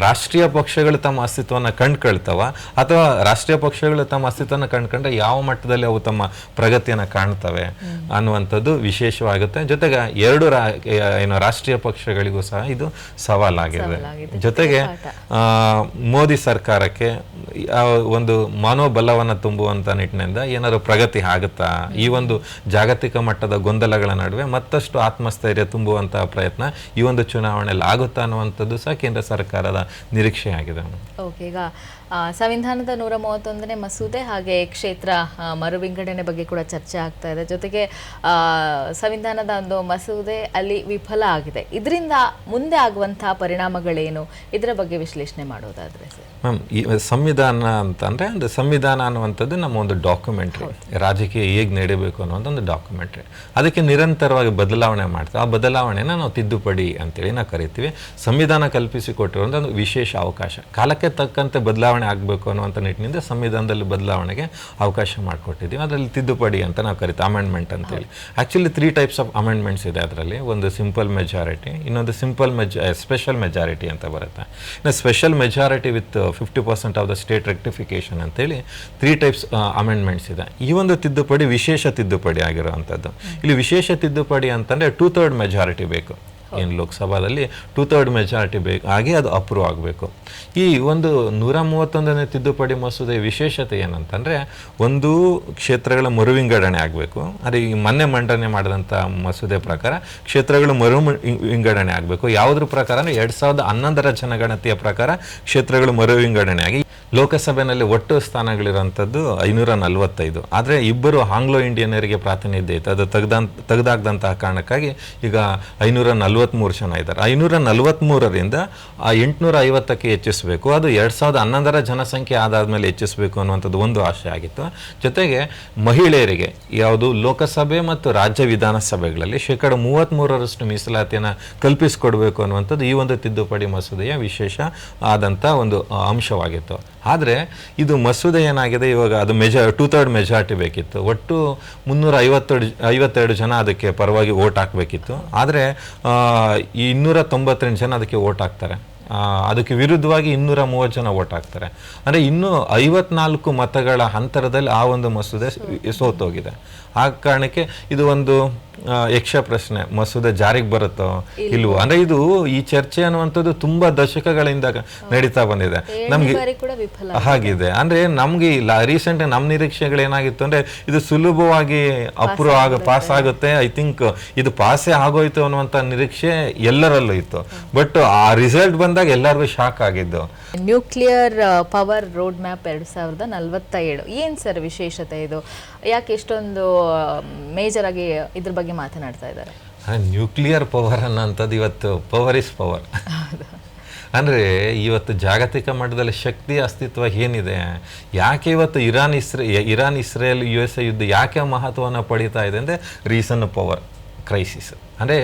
ರಾಷ್ಟ್ರೀಯ ಪಕ್ಷಗಳು ತಮ್ಮ ಅಸ್ತಿತ್ವವನ್ನು ಕಂಡುಕೊಳ್ತಾವ, ಅಥವಾ ರಾಷ್ಟ್ರೀಯ ಪಕ್ಷಗಳು ತಮ್ಮ ಅಸ್ತಿತ್ವವನ್ನು ಕಂಡುಕೊಂಡ್ರೆ ಯಾವ ಮಟ್ಟದಲ್ಲಿ ಅವು ತಮ್ಮ ಪ್ರಗತಿಯನ್ನು ಕಾಣ್ತವೆ ಅನ್ನುವಂಥದ್ದು ವಿಶೇಷವಾಗುತ್ತೆ. ಜೊತೆಗೆ ಎರಡು ರಾಷ್ಟ್ರೀಯ ಪಕ್ಷಗಳಿಗೂ ಸಹ ಇದು ಸವಾಲಾಗಿದೆ. ಜೊತೆಗೆ ಮೋದಿ ಸರ್ಕಾರಕ್ಕೆ ಒಂದು ಮನೋಬಲವನ್ನು ತುಂಬುವಂತ ನಿಟ್ಟಿನಿಂದ ಏನಾದ್ರು ಪ್ರಗತಿ ಆಗುತ್ತಾ, ಈ ಒಂದು ಜಾಗತಿಕ ಮಟ್ಟದ ಗೊಂದಲಗಳ ನಡುವೆ ಮತ್ತಷ್ಟು ಆತ್ಮಸ್ಥೈರ್ಯ ತುಂಬುವಂತಹ ಪ್ರಯತ್ನ ಈ ಒಂದು ಚುನಾವಣೆಯಲ್ಲಿ ಆಗುತ್ತಾ ಅನ್ನುವಂಥದ್ದು ಸಹ ಕೇಂದ್ರ ಸರ್ಕಾರದ ನಿರೀಕ್ಷೆ ಆಗಿದೆ. ಓಕೆ, ಈಗ ಸಂವಿಧಾನದ 131ನೇ ಮಸೂದೆ ಹಾಗೆ ಕ್ಷೇತ್ರ ಮರು ವಿಂಗಡಣೆ ಬಗ್ಗೆ ಕೂಡ ಚರ್ಚೆ ಆಗ್ತಾ ಇದೆ. ಜೊತೆಗೆ ಸಂವಿಧಾನದ ಒಂದು ಮಸೂದೆ ಅಲ್ಲಿ ವಿಫಲ ಆಗಿದೆ. ಇದರಿಂದ ಮುಂದೆ ಆಗುವಂತಹ ಪರಿಣಾಮಗಳೇನು, ಇದರ ಬಗ್ಗೆ ವಿಶ್ಲೇಷಣೆ ಮಾಡೋದಾದ್ರೆ ಸರ್? ಮ್ಯಾಮ್, ಈ ಸಂವಿಧಾನ ಅಂತಂದರೆ ಒಂದು ಸಂವಿಧಾನ ಅನ್ನುವಂಥದ್ದು ನಮ್ಮ ಒಂದು ಡಾಕ್ಯುಮೆಂಟ್ರಿ, ರಾಜಕೀಯ ಹೇಗೆ ನಡೀಬೇಕು ಅನ್ನೋದು ಒಂದು ಡಾಕ್ಯುಮೆಂಟ್ರಿ. ಅದಕ್ಕೆ ನಿರಂತರವಾಗಿ ಬದಲಾವಣೆ ಮಾಡ್ತೀವಿ. ಆ ಬದಲಾವಣೆನ ನಾವು ತಿದ್ದುಪಡಿ ಅಂತೇಳಿ ನಾವು ಕರಿತೀವಿ. ಸಂವಿಧಾನ ಕಲ್ಪಿಸಿಕೊಟ್ಟಿರುವಂಥ ಒಂದು ವಿಶೇಷ ಅವಕಾಶ, ಕಾಲಕ್ಕೆ ತಕ್ಕಂತೆ ಬದಲಾವಣೆ ಆಗಬೇಕು ಅನ್ನುವಂಥ ನಿಟ್ಟಿನಿಂದ ಸಂವಿಧಾನದಲ್ಲಿ ಬದಲಾವಣೆಗೆ ಅವಕಾಶ ಮಾಡಿಕೊಟ್ಟಿದ್ದೀವಿ. ಅದರಲ್ಲಿ ತಿದ್ದುಪಡಿ ಅಂತ ನಾವು ಕರಿತೀವಿ, ಅಮೆಂಡ್ಮೆಂಟ್ ಅಂತೇಳಿ. ಆ್ಯಕ್ಚುಲಿ 3 ಟೈಪ್ಸ್ ಆಫ್ ಅಮೆಂಡ್ಮೆಂಟ್ಸ್ ಇದೆ ಅದರಲ್ಲಿ. ಒಂದು ಸಿಂಪಲ್ ಮೆಜಾರಿಟಿ, ಇನ್ನೊಂದು ಸ್ಪೆಷಲ್ ಮೆಜಾರಿಟಿ ಅಂತ ಬರುತ್ತೆ. ಇನ್ನು special majority with 50% of the state rectification ಅಂತೇಳಿ 3 ಟೈಪ್ಸ್ ಅಮೆಂಡ್ಮೆಂಟ್ಸ್ ಇದೆ. ಈ ಒಂದು ತಿದ್ದುಪಡಿ ವಿಶೇಷ ತಿದ್ದುಪಡಿ ಆಗಿರುವಂಥದ್ದು. ಇಲ್ಲಿ ವಿಶೇಷ ತಿದ್ದುಪಡಿ ಅಂತಂದರೆ 2/3 ಮೆಜಾರಿಟಿ ಬೇಕು. ಏನು ಲೋಕಸಭಾದಲ್ಲಿ 2/3 ಮೆಜಾರಿಟಿ ಬೇಕು, ಹಾಗೆ ಅದು ಅಪ್ರೂವ್ ಆಗಬೇಕು. ಈ ಒಂದು 131ನೇ ತಿದ್ದುಪಡಿ ಮಸೂದೆ ವಿಶೇಷತೆ ಏನಂತಂದರೆ, ಒಂದು ಕ್ಷೇತ್ರಗಳ ಮರುವಿಂಗಡಣೆ ಆಗಬೇಕು. ಅದೇ ಈ ಮೊನ್ನೆ ಮಂಡನೆ ಮಾಡಿದಂಥ ಮಸೂದೆ ಪ್ರಕಾರ ಕ್ಷೇತ್ರಗಳು ವಿಂಗಡಣೆ ಆಗಬೇಕು. ಯಾವುದ್ರ ಪ್ರಕಾರ 2011ರ ಜನಗಣತಿಯ ಪ್ರಕಾರ ಕ್ಷೇತ್ರಗಳು ಮರುವಿಂಗಡಣೆ ಆಗಿ ಲೋಕಸಭೆಯಲ್ಲಿ ಒಟ್ಟು ಸ್ಥಾನಗಳಿರುವಂಥದ್ದು 545. ಆದರೆ ಇಬ್ಬರು ಆಂಗ್ಲೋ ಇಂಡಿಯನ್ನರಿಗೆ ಪ್ರಾತಿನಿಧ್ಯ ಇತ್ತು, ಅದು ತೆಗೆದಾಗದಂತಹ ಕಾರಣಕ್ಕಾಗಿ ಈಗ 543 ಜನ ಇದ್ದಾರೆ. 543ರಿಂದ 850ಕ್ಕೆ ಹೆಚ್ಚಿಸಬೇಕು. ಅದು 2011ರ ಜನಸಂಖ್ಯೆ ಆದಾದ್ಮೇಲೆ ಹೆಚ್ಚಿಸಬೇಕು ಅನ್ನುವಂಥದ್ದು ಒಂದು ಆಶೆ ಆಗಿತ್ತು. ಜೊತೆಗೆ ಮಹಿಳೆಯರಿಗೆ ಯಾವುದು ಲೋಕಸಭೆ ಮತ್ತು ರಾಜ್ಯ ವಿಧಾನಸಭೆಗಳಲ್ಲಿ 33% ಮೀಸಲಾತಿಯನ್ನು ಕಲ್ಪಿಸಿಕೊಡ್ಬೇಕು ಅನ್ನುವಂಥದ್ದು ಈ ಒಂದು ತಿದ್ದುಪಡಿ ಮಸೂದೆಯ ವಿಶೇಷ ಆದಂಥ ಒಂದು ಅಂಶವಾಗಿತ್ತು. ಆದರೆ ಇದು ಮಸೂದೆ ಏನಾಗಿದೆ, ಇವಾಗ ಅದು 2/3 ಮೆಜಾರಿಟಿ ಬೇಕಿತ್ತು. ಒಟ್ಟು 352 ಜನ ಅದಕ್ಕೆ ಪರವಾಗಿ ವೋಟ್ ಹಾಕಬೇಕಿತ್ತು. ಆದರೆ 298 ಜನ ಅದಕ್ಕೆ ವೋಟ್ ಹಾಕ್ತಾರೆ. ಅದಕ್ಕೆ ವಿರುದ್ಧವಾಗಿ 230 ಜನ ವೋಟ್ ಹಾಕ್ತಾರೆ. ಅಂದರೆ ಇನ್ನೂ 54 ಮತಗಳ ಅಂತರದಲ್ಲಿ ಆ ಒಂದು ಮಸೂದೆ ಸೋತೋಗಿದೆ. ಆ ಕಾರಣಕ್ಕೆ ಇದು ಒಂದು ಯಕ್ಷ ಪ್ರಶ್ನೆ, ಮಸೂದೆ ಜಾರಿಗೆ ಬರುತ್ತೋ ಇಲ್ವೋ. ಅಂದ್ರೆ ಇದು ಈ ಚರ್ಚೆ ಅನ್ನುವಂಥದ್ದು ತುಂಬಾ ದಶಕಗಳಿಂದ ನಡೀತಾ ಬಂದಿದೆ. ನಮ್ಗೆ ಹಾಗಿದೆ. ಅಂದ್ರೆ ನಮ್ಗೆ ರೀಸೆಂಟ್ ನಮ್ಮ ನಿರೀಕ್ಷೆಗಳೇನಾಗಿತ್ತು ಅಂದ್ರೆ ಇದು ಸುಲಭವಾಗಿ ಪಾಸ್ ಆಗುತ್ತೆ, ಐ ಥಿಂಕ್ ಇದು ಪಾಸೇ ಆಗೋಯ್ತು ಅನ್ನುವಂಥ ನಿರೀಕ್ಷೆ ಎಲ್ಲರಲ್ಲೂ ಇತ್ತು. ಬಟ್ ಆ ರಿಸಲ್ಟ್ ಬಂದಾಗ ಎಲ್ಲರಿಗೂ ಶಾಕ್ ಆಗಿದ್ದು. ನ್ಯೂಕ್ಲಿಯರ್ ಪವರ್ ರೋಡ್ ಮ್ಯಾಪ್ 2047 ಏನ್ ಸರ್ ವಿಶೇಷತೆ ಇದು? ಯಾಕೆ ಇಷ್ಟೊಂದು ಮೇಜರ್ ಆಗಿ ಇದ್ರ ಬಗ್ಗೆ ಮಾತನಾಡ್ತಾ ಇದ್ದಾರೆ? ನ್ಯೂಕ್ಲಿಯರ್ ಪವರ್ ಅನ್ನೋಂಥದ್ದು ಇವತ್ತು ಪವರ್ ಇಸ್ ಪವರ್. ಅಂದರೆ ಇವತ್ತು ಜಾಗತಿಕ ಮಟ್ಟದಲ್ಲಿ ಶಕ್ತಿಯ ಅಸ್ತಿತ್ವ ಏನಿದೆ, ಯಾಕೆ ಇವತ್ತು ಇರಾನ್ ಇಸ್ರೇಲ್ USA ಯುದ್ಧ ಯಾಕೆ ಮಹತ್ವವನ್ನು ಪಡೀತಾ ಇದೆ ಅಂದರೆ ರೀಸನ್ ಪವರ್ ಕ್ರೈಸಿಸ್. ಅಂದರೆ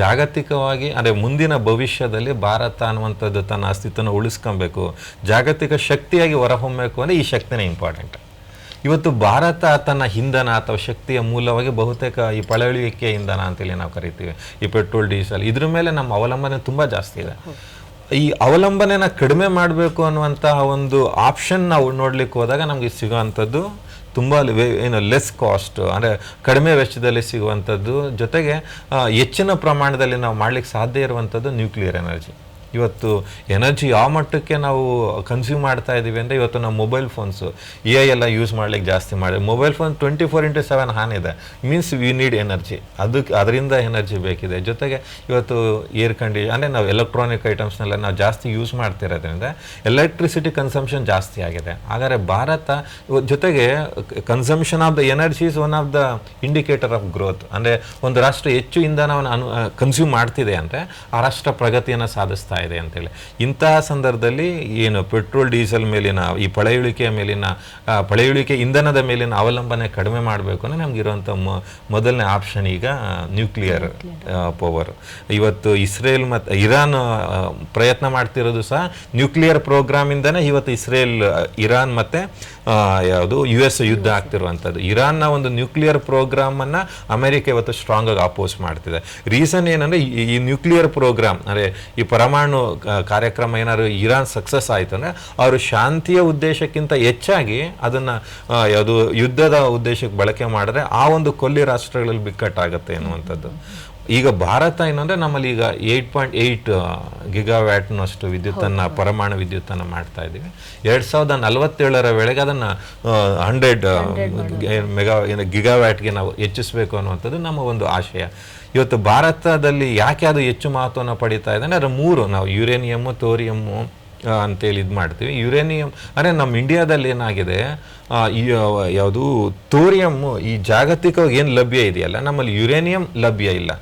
ಜಾಗತಿಕವಾಗಿ ಅಂದರೆ ಮುಂದಿನ ಭವಿಷ್ಯದಲ್ಲಿ ಭಾರತ ಅನ್ನುವಂಥದ್ದು ತನ್ನ ಅಸ್ತಿತ್ವನ ಉಳಿಸ್ಕೊಬೇಕು, ಜಾಗತಿಕ ಶಕ್ತಿಯಾಗಿ ಹೊರಹೊಮ್ಮಬೇಕು ಅಂದರೆ ಈ ಶಕ್ತಿನೇ ಇಂಪಾರ್ಟೆಂಟ್. ಇವತ್ತು ಭಾರತ ತನ್ನ ಇಂಧನ ಅಥವಾ ಶಕ್ತಿಯ ಮೂಲವಾಗಿ ಬಹುತೇಕ ಈ ಪಳೆಯುಳಿಕೆ ಇಂಧನ ಅಂತೇಳಿ ನಾವು ಕರಿತೀವಿ, ಈ ಪೆಟ್ರೋಲ್ ಡೀಸೆಲ್, ಇದ್ರ ಮೇಲೆ ನಮ್ಮ ಅವಲಂಬನೆ ತುಂಬ ಜಾಸ್ತಿ ಇದೆ. ಈ ಅವಲಂಬನೆನ ಕಡಿಮೆ ಮಾಡಬೇಕು ಅನ್ನುವಂತಹ ಒಂದು ಆಪ್ಷನ್ ನಾವು ನೋಡ್ಲಿಕ್ಕೆ ಹೋದಾಗ ನಮಗೆ ಸಿಗುವಂಥದ್ದು ತುಂಬ ಲೆಸ್ ಕಾಸ್ಟ್, ಅಂದರೆ ಕಡಿಮೆ ವೆಚ್ಚದಲ್ಲಿ ಸಿಗುವಂಥದ್ದು, ಜೊತೆಗೆ ಹೆಚ್ಚಿನ ಪ್ರಮಾಣದಲ್ಲಿ ನಾವು ಮಾಡ್ಲಿಕ್ಕೆ ಸಾಧ್ಯ ಇರುವಂಥದ್ದು ನ್ಯೂಕ್ಲಿಯರ್ ಎನರ್ಜಿ. ಇವತ್ತು ಎನರ್ಜಿ ಯಾವ ಮಟ್ಟಕ್ಕೆ ನಾವು ಕನ್ಸ್ಯೂಮ್ ಮಾಡ್ತಾ ಇದ್ದೀವಿ ಅಂದರೆ, ಇವತ್ತು ನಾವು ಮೊಬೈಲ್ ಫೋನ್ಸು AI ಎಲ್ಲ ಯೂಸ್ ಮಾಡ್ಲಿಕ್ಕೆ ಜಾಸ್ತಿ ಮಾಡಿ, ಮೊಬೈಲ್ ಫೋನ್ 24/7 ಆನ್ ಇದೆ. ಮೀನ್ಸ್ ವಿ ನೀಡ್ ಎನರ್ಜಿ, ಅದರಿಂದ ಎನರ್ಜಿ ಬೇಕಿದೆ. ಜೊತೆಗೆ ಇವತ್ತು ಏರ್ ಕಂಡೀಷನ್ ಅಂದರೆ ನಾವು ಎಲೆಕ್ಟ್ರಾನಿಕ್ ಐಟಮ್ಸ್ನೆಲ್ಲ ನಾವು ಜಾಸ್ತಿ ಯೂಸ್ ಮಾಡ್ತಿರೋದ್ರಿಂದ ಎಲೆಕ್ಟ್ರಿಸಿಟಿ ಕನ್ಸಂಪ್ಷನ್ ಜಾಸ್ತಿ ಆಗಿದೆ. ಹಾಗಾದರೆ ಭಾರತ ಜೊತೆಗೆ consumption of the energy is one of the indicator of growth. ಅಂದರೆ ಒಂದು ರಾಷ್ಟ್ರ ಹೆಚ್ಚು ಇಂಧನವನ್ನು ಕನ್ಸ್ಯೂಮ್ ಮಾಡ್ತಿದೆ ಅಂದರೆ ಆ ರಾಷ್ಟ್ರ ಪ್ರಗತಿಯನ್ನು ಸಾಧಿಸ್ತಾ ಇದೆ ಅಂತೇಳಿ. ಇಂತಹ ಸಂದರ್ಭದಲ್ಲಿ ಏನು ಪೆಟ್ರೋಲ್ ಡೀಸೆಲ್ ಮೇಲಿನ ಈ ಪಳೆಯುಳಿಕೆ ಇಂಧನದ ಮೇಲಿನ ಅವಲಂಬನೆ ಕಡಿಮೆ ಮಾಡಬೇಕು ಅಂದರೆ ನಮಗಿರುವಂಥ ಮೊದಲನೇ ಆಪ್ಷನ್ ಈಗ ನ್ಯೂಕ್ಲಿಯರ್ ಪವರ್. ಇವತ್ತು ಇಸ್ರೇಲ್ ಮತ್ತು ಇರಾನ್ ಪ್ರಯತ್ನ ಮಾಡ್ತಿರೋದು ಸಹ ನ್ಯೂಕ್ಲಿಯರ್ ಪ್ರೋಗ್ರಾಮಿಂದನೇ ಇವತ್ತು ಇಸ್ರೇಲ್, ಇರಾನ್ ಮತ್ತು ಯಾವುದು US ಯುದ್ಧ ಆಗ್ತಿರುವಂಥದ್ದು. ಇರಾನ್ನ ಒಂದು ನ್ಯೂಕ್ಲಿಯರ್ ಪ್ರೋಗ್ರಾಮ್ ಅನ್ನ ಅಮೆರಿಕ ಇವತ್ತು ಸ್ಟ್ರಾಂಗ್ ಆಗಿ ಅಪೋಸ್ ಮಾಡ್ತಿದೆ. ರೀಸನ್ ಏನಂದ್ರೆ ಈ ನ್ಯೂಕ್ಲಿಯರ್ ಪ್ರೋಗ್ರಾಮ್ ಅಂದ್ರೆ ಈ ಪರಮಾಣು ಕಾರ್ಯಕ್ರಮ ಏನಾದ್ರು ಇರಾನ್ ಸಕ್ಸಸ್ ಆಯ್ತು ಅಂದ್ರೆ ಅವರು ಶಾಂತಿಯ ಉದ್ದೇಶಕ್ಕಿಂತ ಹೆಚ್ಚಾಗಿ ಅದನ್ನ ಯಾವುದು ಯುದ್ಧದ ಉದ್ದೇಶಕ್ಕೆ ಬಳಕೆ ಮಾಡಿದ್ರೆ ಆ ಒಂದು ಕೊಲ್ಲಿ ರಾಷ್ಟ್ರಗಳಲ್ಲಿ ಬಿಕ್ಕಟ್ಟಾಗತ್ತೆ ಅನ್ನುವಂಥದ್ದು. ಈಗ ಭಾರತ ಏನಂದ್ರೆ ನಮ್ಮಲ್ಲಿ ಈಗ 8.8 ಗಿಗಾವ್ಯಾಟ್ನಷ್ಟು ವಿದ್ಯುತ್ತನ್ನು ಪರಮಾಣು ವಿದ್ಯುತ್ತನ್ನು ಮಾಡ್ತಾ ಇದ್ದೀವಿ. 2047ರ ವೇಳೆಗೆ ಅದನ್ನು 100 ಗಿಗಾವ್ಯಾಟ್ಗೆ ನಾವು ಹೆಚ್ಚಿಸಬೇಕು ಅನ್ನುವಂಥದ್ದು ನಮ್ಮ ಒಂದು ಆಶಯ. ಇವತ್ತು ಭಾರತದಲ್ಲಿ ಯಾಕೆ ಅದು ಹೆಚ್ಚು ಮಹತ್ವವನ್ನು ಪಡೀತಾ ಇದೆ ಅಂದರೆ 3 ನಾವು ಯುರೇನಿಯಮ್ಮು, ಥೋರಿಯಮ್ಮು ಅಂತೇಳಿ ಇದು ಮಾಡ್ತೀವಿ. ಯುರೇನಿಯಂ ಅಂದರೆ ನಮ್ಮ ಇಂಡಿಯಾದಲ್ಲಿ ಏನಾಗಿದೆ, ಯಾವುದು ಥೋರಿಯಮ್ಮು ಈ ಜಾಗತಿಕವಾಗಿ ಏನು ಲಭ್ಯ ಇದೆಯಲ್ಲ, ನಮ್ಮಲ್ಲಿ ಯುರೇನಿಯಂ ಲಭ್ಯ ಇಲ್ಲ.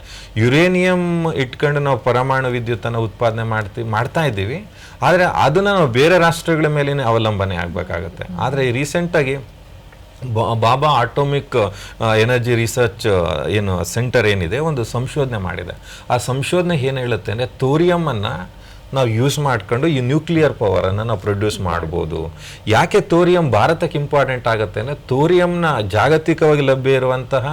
ಯುರೇನಿಯಂ ಇಟ್ಕೊಂಡು ನಾವು ಪರಮಾಣು ವಿದ್ಯುತ್ತನ್ನು ಉತ್ಪಾದನೆ ಮಾಡ್ತಾ ಇದ್ದೀವಿ. ಆದರೆ ಅದನ್ನು ನಾವು ಬೇರೆ ರಾಷ್ಟ್ರಗಳ ಮೇಲೇ ಅವಲಂಬನೆ ಆಗಬೇಕಾಗತ್ತೆ. ಆದರೆ ರೀಸೆಂಟಾಗಿ ಬಾಬಾ ಆಟೋಮಿಕ್ ಎನರ್ಜಿ ರಿಸರ್ಚ್ ಏನು ಸೆಂಟರ್ ಏನಿದೆ ಒಂದು ಸಂಶೋಧನೆ ಮಾಡಿದೆ. ಆ ಸಂಶೋಧನೆ ಏನು ಹೇಳುತ್ತೆ ಅಂದರೆ ಥೋರಿಯಮ್ಮನ್ನು ನಾವು ಯೂಸ್ ಮಾಡ್ಕೊಂಡು ಈ ನ್ಯೂಕ್ಲಿಯರ್ ಪವರನ್ನು ನಾವು ಪ್ರೊಡ್ಯೂಸ್ ಮಾಡ್ಬೋದು. ಯಾಕೆ ಥೋರಿಯಂ ಭಾರತಕ್ಕೆ ಇಂಪಾರ್ಟೆಂಟ್ ಆಗುತ್ತೆ ಅಂದರೆ ಥೋರಿಯಂನ ಜಾಗತಿಕವಾಗಿ ಲಭ್ಯ ಇರುವಂತಹ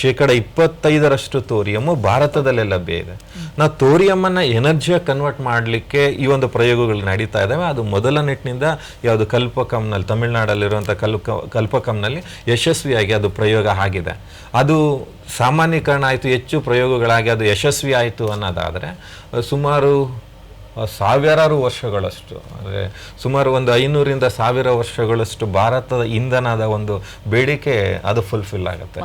25% ಥೋರಿಯಮ್ಮು ಭಾರತದಲ್ಲೇ ಲಭ್ಯ ಇದೆ. ನಾವು ಥೋರಿಯಮ್ಮನ್ನು ಎನರ್ಜಿಯಾಗಿ ಕನ್ವರ್ಟ್ ಮಾಡಲಿಕ್ಕೆ ಈ ಒಂದು ಪ್ರಯೋಗಗಳು ನಡೀತಾ ಇದ್ದಾವೆ. ಅದು ಮೊದಲ ನಿಟ್ಟಿನಿಂದ ಯಾವುದು ಕಲ್ಪಕಂನಲ್ಲಿ, ತಮಿಳುನಾಡಲ್ಲಿರುವಂಥ ಕಲ್ಪಕಂನಲ್ಲಿ ಯಶಸ್ವಿಯಾಗಿ ಅದು ಪ್ರಯೋಗ ಆಗಿದೆ. ಅದು ಸಾಮಾನ್ಯೀಕರಣ ಆಯಿತು, ಹೆಚ್ಚು ಪ್ರಯೋಗಗಳಾಗಿ ಅದು ಯಶಸ್ವಿ ಆಯಿತು ಅನ್ನೋದಾದರೆ ಸುಮಾರು ಸಾವಿರಾರು ವರ್ಷಗಳಷ್ಟು, ಅಂದರೆ ಸುಮಾರು ಒಂದು 500ರಿಂದ 1000 ವರ್ಷಗಳಷ್ಟು ಭಾರತದ ಇಂಧನದ ಒಂದು ಬೇಡಿಕೆ ಅದು ಫುಲ್ಫಿಲ್ ಆಗುತ್ತೆ.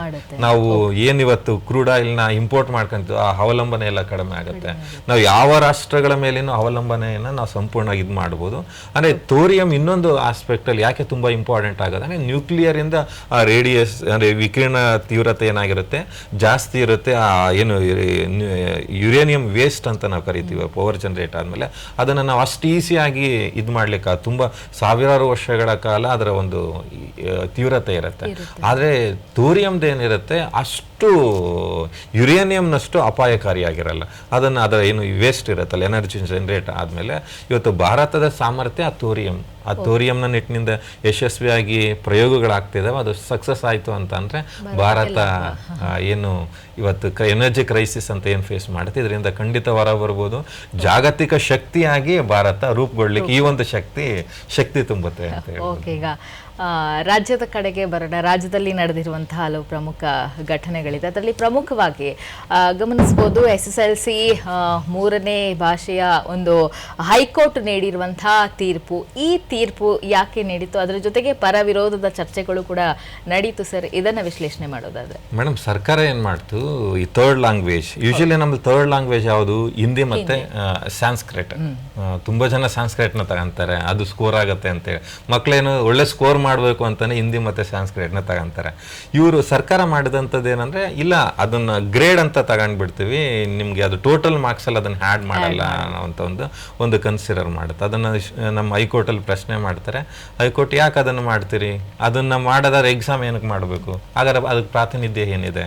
ನಾವು ಏನಿವತ್ತು ಕ್ರೂಡ್ ಆಯಿಲ್ನ ಇಂಪೋರ್ಟ್ ಮಾಡ್ಕೊಂತೀವಿ ಆ ಅವಲಂಬನೆ ಎಲ್ಲ ಕಡಿಮೆ ಆಗುತ್ತೆ. ನಾವು ಯಾವ ರಾಷ್ಟ್ರಗಳ ಮೇಲಿನೂ ಅವಲಂಬನೆಯನ್ನು ನಾವು ಸಂಪೂರ್ಣವಾಗಿ ಇದು ಮಾಡ್ಬೋದು. ಅಂದರೆ ಥೋರಿಯಂ ಇನ್ನೊಂದು ಆಸ್ಪೆಕ್ಟಲ್ಲಿ ಯಾಕೆ ತುಂಬ ಇಂಪಾರ್ಟೆಂಟ್ ಆಗೋದು ಅಂದರೆ ನ್ಯೂಕ್ಲಿಯರಿಂದ ರೇಡಿಯಸ್ ಅಂದರೆ ವಿಕಿರಣ ತೀವ್ರತೆ ಏನಾಗಿರುತ್ತೆ ಜಾಸ್ತಿ ಇರುತ್ತೆ. ಏನು ಯುರೇನಿಯಂ ವೇಸ್ಟ್ ಅಂತ ನಾವು ಕರಿತೀವಿ ಪವರ್ ಜನರೇಟ್ ಆದಮೇಲೆ ಅದನ್ನು ನಾವು ಅಷ್ಟು ಈಸಿಯಾಗಿ ಇದು ಮಾಡ್ಲಿಕ್ಕೆ ತುಂಬ ಸಾವಿರಾರು ವರ್ಷಗಳ ಕಾಲ ಅದರ ಒಂದು ತೀವ್ರತೆ ಇರುತ್ತೆ. ಆದರೆ ಥೋರಿಯಂದು ಏನಿರುತ್ತೆ ಅಷ್ಟು ಯುರೇನಿಯಂನಷ್ಟು ಅಪಾಯಕಾರಿಯಾಗಿರಲ್ಲ. ಅದನ್ನು ಅದರ ಏನು ವೇಸ್ಟ್ ಇರುತ್ತಲ್ಲ ಎನರ್ಜಿ ಜನರೇಟ್ ಆದಮೇಲೆ ಇವತ್ತು ಭಾರತದ ಸಾಮರ್ಥ್ಯ ಆ ಥೋರಿಯಂನ ನಿಟ್ಟಿನಿಂದ ಯಶಸ್ವಿಯಾಗಿ ಪ್ರಯೋಗಗಳಾಗ್ತಿದ್ದಾವೆ. ಅದು ಸಕ್ಸಸ್ ಆಯಿತು ಅಂತ ಅಂದರೆ ಭಾರತ ಏನು ಇವತ್ತು ಎನರ್ಜಿ ಕ್ರೈಸಿಸ್ ಅಂತ ಏನು ಫೇಸ್ ಮಾಡುತ್ತೆ ಇದರಿಂದ ಖಂಡಿತ ಹೊರ ಬರ್ಬೋದು. ಜಾಗತಿಕ ಶಕ್ತಿಯಾಗಿ ಭಾರತ ರೂಪುಗೊಳ್ಳಿಕ್ಕೆ ಈ ಒಂದು ಶಕ್ತಿ ತುಂಬುತ್ತೆ ಅಂತ ಹೇಳಿ. ಈಗ ರಾಜ್ಯದ ಕಡೆಗೆ ಬರೋಣ. ರಾಜ್ಯದಲ್ಲಿ ನಡೆದಿರುವಂತಹ ಹಲವು ಪ್ರಮುಖ ಘಟನೆಗಳಿದೆ. ಅದರಲ್ಲಿ ಪ್ರಮುಖವಾಗಿ ಗಮನಿಸಬಹುದು SSLC 3ನೇ ಭಾಷೆಯ ಒಂದು ಹೈಕೋರ್ಟ್ ನೀಡಿರುವಂತಹ ತೀರ್ಪು. ಈ ತೀರ್ಪು ಯಾಕೆ ನೀಡಿತು, ಅದರ ಜೊತೆಗೆ ಪರ ವಿರೋಧದ ಚರ್ಚೆಗಳು ಕೂಡ ನಡೀತು ಸರ್. ಇದನ್ನ ವಿಶ್ಲೇಷಣೆ ಮಾಡೋದಾದ್ರೆ ಮೇಡಮ್, ಸರ್ಕಾರ ಏನ್ ಮಾಡ್ತು, ಈ ಥರ್ಡ್ ಲ್ಯಾಂಗ್ವೇಜ್ ಯೂಶಲಿ ನಮ್ದು ಥರ್ಡ್ ಲ್ಯಾಂಗ್ವೇಜ್ ಯಾವುದು ಹಿಂದಿ ಮತ್ತೆ ಸಾಂಸ್ಕ್ರಿಟ್. ತುಂಬಾ ಜನ ಸಾಂಸ್ಕ್ರಿಟ್ನ ತಗೊಂತಾರೆ, ಅದು ಸ್ಕೋರ್ ಆಗುತ್ತೆ ಅಂತೇಳಿ. ಮಕ್ಕಳೇನು ಒಳ್ಳೆ ಸ್ಕೋರ್ ಮಾಡಬೇಕು ಅಂತಾನೆ ಹಿಂದಿ ಮತ್ತೆ ಸಾಂಸ್ಕ್ರಿಟ್ನ ತಗೊಂತಾರೆ. ಇವರು ಸರ್ಕಾರ ಮಾಡಿದಂಥದ್ದು ಏನಂದ್ರೆ ಇಲ್ಲ ಅದನ್ನ ಗ್ರೇಡ್ ಅಂತ ತಗೊಂಡ್ಬಿಡ್ತೀವಿ, ನಿಮ್ಗೆ ಅದು ಟೋಟಲ್ ಮಾರ್ಕ್ಸ್ ಅಲ್ಲಿ ಅದನ್ನ ಆ್ಯಡ್ ಮಾಡಲ್ಲ ಅಂತ ಒಂದು ಕನ್ಸಿಡರ್ ಮಾಡುತ್ತೆ. ಅದನ್ನ ನಮ್ಮ ಹೈಕೋರ್ಟಲ್ಲಿ ಪ್ರಶ್ನೆ ಮಾಡ್ತಾರೆ. ಹೈಕೋರ್ಟ್ ಯಾಕೆ ಅದನ್ನು ಮಾಡ್ತೀರಿ, ಅದನ್ನ ಮಾಡದಾದ್ರೆ ಎಕ್ಸಾಮ್ ಏನಕ್ಕೆ ಮಾಡಬೇಕು, ಹಾಗಾದ್ರೆ ಅದಕ್ಕೆ ಪ್ರಾತಿನಿಧ್ಯ ಏನಿದೆ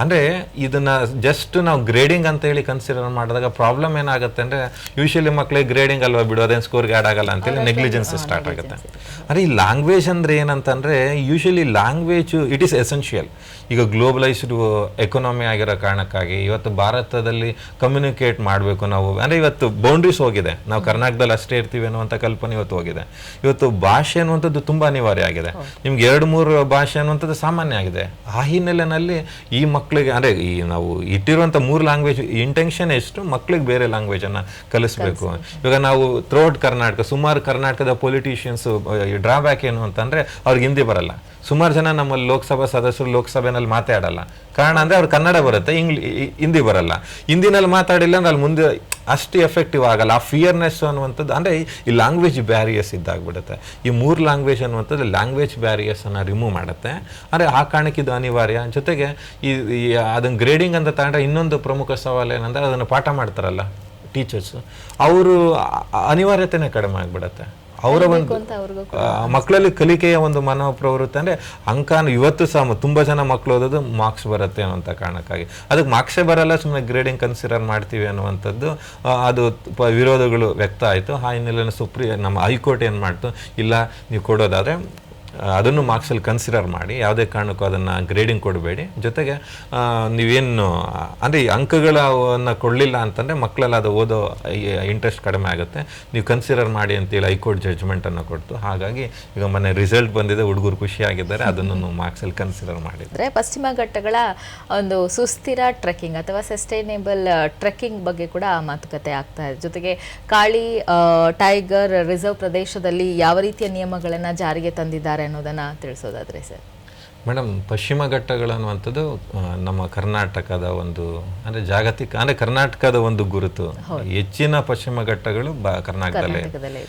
ಅಂದರೆ ಇದನ್ನ ಜಸ್ಟ್ ನಾವು ಗ್ರೇಡಿಂಗ್ ಅಂತ ಹೇಳಿ ಕನ್ಸಿಡರ್ ಮಾಡಿದಾಗ ಪ್ರಾಬ್ಲಮ್ ಏನಾಗುತ್ತೆ ಅಂದರೆ ಯೂಶಲಿ ಮಕ್ಕಳಿಗೆ ಗ್ರೇಡಿಂಗ್ ಅಲ್ವಾ ಬಿಡು, ಅದೇನು ಸ್ಕೋರ್ಗೆ ಆ್ಯಡ್ ಆಗಲ್ಲ ಅಂತೇಳಿ ನೆಗ್ಲಿಜೆನ್ಸ್ ಸ್ಟಾರ್ಟ್ ಆಗುತ್ತೆ. ಅಂದರೆ ಈ ಲ್ಯಾಂಗ್ವೇಜ್ ಅಂದರೆ ಏನಂತಂದರೆ usually language it is essential. ಈಗ ಗ್ಲೋಬಲೈಸ್ಡ್ ಎಕಾನಮಿ ಆಗಿರೋ ಕಾರಣಕ್ಕಾಗಿ ಇವತ್ತು ಭಾರತದಲ್ಲಿ ಕಮ್ಯುನಿಕೇಟ್ ಮಾಡಬೇಕು ನಾವು, ಅಂದರೆ ಇವತ್ತು ಬೌಂಡ್ರೀಸ್ ಹೋಗಿದೆ, ನಾವು ಕರ್ನಾಟಕದಲ್ಲಿ ಅಷ್ಟೇ ಇರ್ತೀವಿ ಅನ್ನುವಂಥ ಕಲ್ಪನೆ ಇವತ್ತು ಹೋಗಿದೆ. ಇವತ್ತು ಭಾಷೆ ಅನ್ನುವಂಥದ್ದು ತುಂಬ ಅನಿವಾರ್ಯ ಆಗಿದೆ. ನಿಮ್ಗೆ 2-3 ಭಾಷೆ ಅನ್ನುವಂಥದ್ದು ಸಾಮಾನ್ಯ ಆಗಿದೆ. ಆ ಹಿನ್ನೆಲೆಯಲ್ಲಿ ಈ ಮಕ್ಕಳಿಗೆ ಅಂದರೆ ಈ ನಾವು ಇಟ್ಟಿರುವಂಥ 3 ಲ್ಯಾಂಗ್ವೇಜ್ ಇಂಟೆನ್ಷನ್ ಎಷ್ಟು, ಮಕ್ಕಳಿಗೆ ಬೇರೆ ಲ್ಯಾಂಗ್ವೇಜನ್ನು ಕಲಿಸ್ಬೇಕು. ಇವಾಗ ನಾವು ಥ್ರೂಔಟ್ ಕರ್ನಾಟಕ ಸುಮಾರು ಕರ್ನಾಟಕದ ಪೊಲಿಟಿಷಿಯನ್ಸ್ ಡ್ರಾಬ್ಯಾಕ್ ಏನು ಅಂತಂದರೆ ಅವ್ರಿಗೆ ಹಿಂದಿ ಬರಲ್ಲ. ಸುಮಾರು ಜನ ನಮ್ಮಲ್ಲಿ ಲೋಕಸಭಾ ಸದಸ್ಯರು ಲೋಕಸಭೆನಲ್ಲಿ ಮಾತಾಡಲ್ಲ. ಕಾರಣ ಅಂದರೆ ಅವ್ರು ಕನ್ನಡ ಬರುತ್ತೆ, ಹಿಂದಿ ಬರಲ್ಲ. ಹಿಂದಿನಲ್ಲಿ ಮಾತಾಡಿಲ್ಲ ಅಂದ್ರೆ ಅಲ್ಲಿ ಮುಂದೆ ಅಷ್ಟು ಎಫೆಕ್ಟಿವ್ ಆಗಲ್ಲ. ಆ ಫಿಯರ್ನೆಸ್ ಅನ್ನುವಂಥದ್ದು ಅಂದರೆ ಈ ಲ್ಯಾಂಗ್ವೇಜ್ ಬ್ಯಾರಿಯರ್ಸ್ ಇದ್ದಾಗ್ಬಿಡುತ್ತೆ. ಈ 3 ಲ್ಯಾಂಗ್ವೇಜ್ ಅನ್ನುವಂಥದ್ದು ಲ್ಯಾಂಗ್ವೇಜ್ ಬ್ಯಾರಿಯರ್ಸನ್ನು ರಿಮೂವ್ ಮಾಡುತ್ತೆ. ಅಂದರೆ ಆ ಕಾರಣಕ್ಕೆ ಇದು ಅನಿವಾರ್ಯ. ಜೊತೆಗೆ ಈ ಅದನ್ನು ಗ್ರೇಡಿಂಗ್ ಅಂತ ತಗೊಂಡ್ರೆ ಇನ್ನೊಂದು ಪ್ರಮುಖ ಸವಾಲು ಏನಂದರೆ ಅದನ್ನು ಪಾಠ ಮಾಡ್ತಾರಲ್ಲ ಟೀಚರ್ಸ್, ಅವರು ಅನಿವಾರ್ಯತೆನೇ ಕಡಿಮೆ ಆಗಿಬಿಡುತ್ತೆ. ಅವರ ಒಂದು ಮಕ್ಕಳಲ್ಲಿ ಕಲಿಕೆಯ ಒಂದು ಮನೋಪ್ರವೃತ್ತಿ ಅಂದರೆ ಅಂಕನ ಇವತ್ತು ಸಹ ತುಂಬ ಜನ ಮಕ್ಕಳು ಓದೋದು ಮಾರ್ಕ್ಸ್ ಬರುತ್ತೆ ಅನ್ನುವಂಥ ಕಾರಣಕ್ಕಾಗಿ ಅದಕ್ಕೆ ಮಾರ್ಕ್ಸೇ ಬರಲ್ಲ, ಸುಮ್ಮನೆ ಗ್ರೇಡಿಂಗ್ ಕನ್ಸಿಡರ್ ಮಾಡ್ತೀವಿ ಅನ್ನುವಂಥದ್ದು ಅದು ವಿರೋಧಗಳು ವ್ಯಕ್ತ ಆಯಿತು. ಆ ಹಿನ್ನೆಲೆಯಲ್ಲಿ ನಮ್ಮ ಹೈಕೋರ್ಟ್ ಏನು ಮಾಡ್ತು, ಇಲ್ಲ ನೀವು ಕೊಡೋದಾದರೆ ಅದನ್ನು ಮಾರ್ಕ್ಸಲ್ಲಿ ಕನ್ಸಿಡರ್ ಮಾಡಿ, ಯಾವುದೇ ಕಾರಣಕ್ಕೂ ಅದನ್ನು ಗ್ರೇಡಿಂಗ್ ಕೊಡಬೇಡಿ. ಜೊತೆಗೆ ನೀವೇನು ಅಂದರೆ ಈ ಅಂಕಗಳನ್ನು ಕೊಡಲಿಲ್ಲ ಅಂತಂದರೆ ಮಕ್ಕಳೆಲ್ಲ ಅದು ಓದೋ ಇಂಟ್ರೆಸ್ಟ್ ಕಡಿಮೆ ಆಗುತ್ತೆ. ನೀವು ಕನ್ಸಿಡರ್ ಮಾಡಿ ಅಂತೇಳಿ ಹೈಕೋರ್ಟ್ ಜಡ್ಜ್ಮೆಂಟನ್ನು ಕೊಡ್ತು. ಹಾಗಾಗಿ ಈಗ ಮೊನ್ನೆ ರಿಸಲ್ಟ್ ಬಂದಿದೆ, ಹುಡುಗರು ಖುಷಿಯಾಗಿದ್ದಾರೆ, ಅದನ್ನು ಮಾರ್ಕ್ಸಲ್ಲಿ ಕನ್ಸಿಡರ್ ಮಾಡಿದ್ದಾರೆ. ಪಶ್ಚಿಮ ಘಟ್ಟಗಳ ಒಂದು ಸುಸ್ಥಿರ ಟ್ರೆಕ್ಕಿಂಗ್ ಅಥವಾ ಸಸ್ಟೈನೇಬಲ್ ಟ್ರೆಕ್ಕಿಂಗ್ ಬಗ್ಗೆ ಕೂಡ ಮಾತುಕತೆ ಆಗ್ತಾ ಇದೆ. ಜೊತೆಗೆ ಕಾಳಿ ಟೈಗರ್ ರಿಸರ್ವ್ ಪ್ರದೇಶದಲ್ಲಿ ಯಾವ ರೀತಿಯ ನಿಯಮಗಳನ್ನು ಜಾರಿಗೆ ತಂದಿದ್ದಾರೆ ಅನ್ನೋದನ್ನ ತಿಳಿಸೋದಾದ್ರೆ ಸರ್. ಮೇಡಮ್, ಪಶ್ಚಿಮ ಘಟ್ಟಗಳನ್ನುವಂಥದ್ದು ನಮ್ಮ ಕರ್ನಾಟಕದ ಒಂದು ಅಂದರೆ ಜಾಗತಿಕ ಅಂದರೆ ಕರ್ನಾಟಕದ ಒಂದು ಗುರುತು. ಹೆಚ್ಚಿನ ಪಶ್ಚಿಮ ಘಟ್ಟಗಳು ಕರ್ನಾಟಕದಲ್ಲೇ.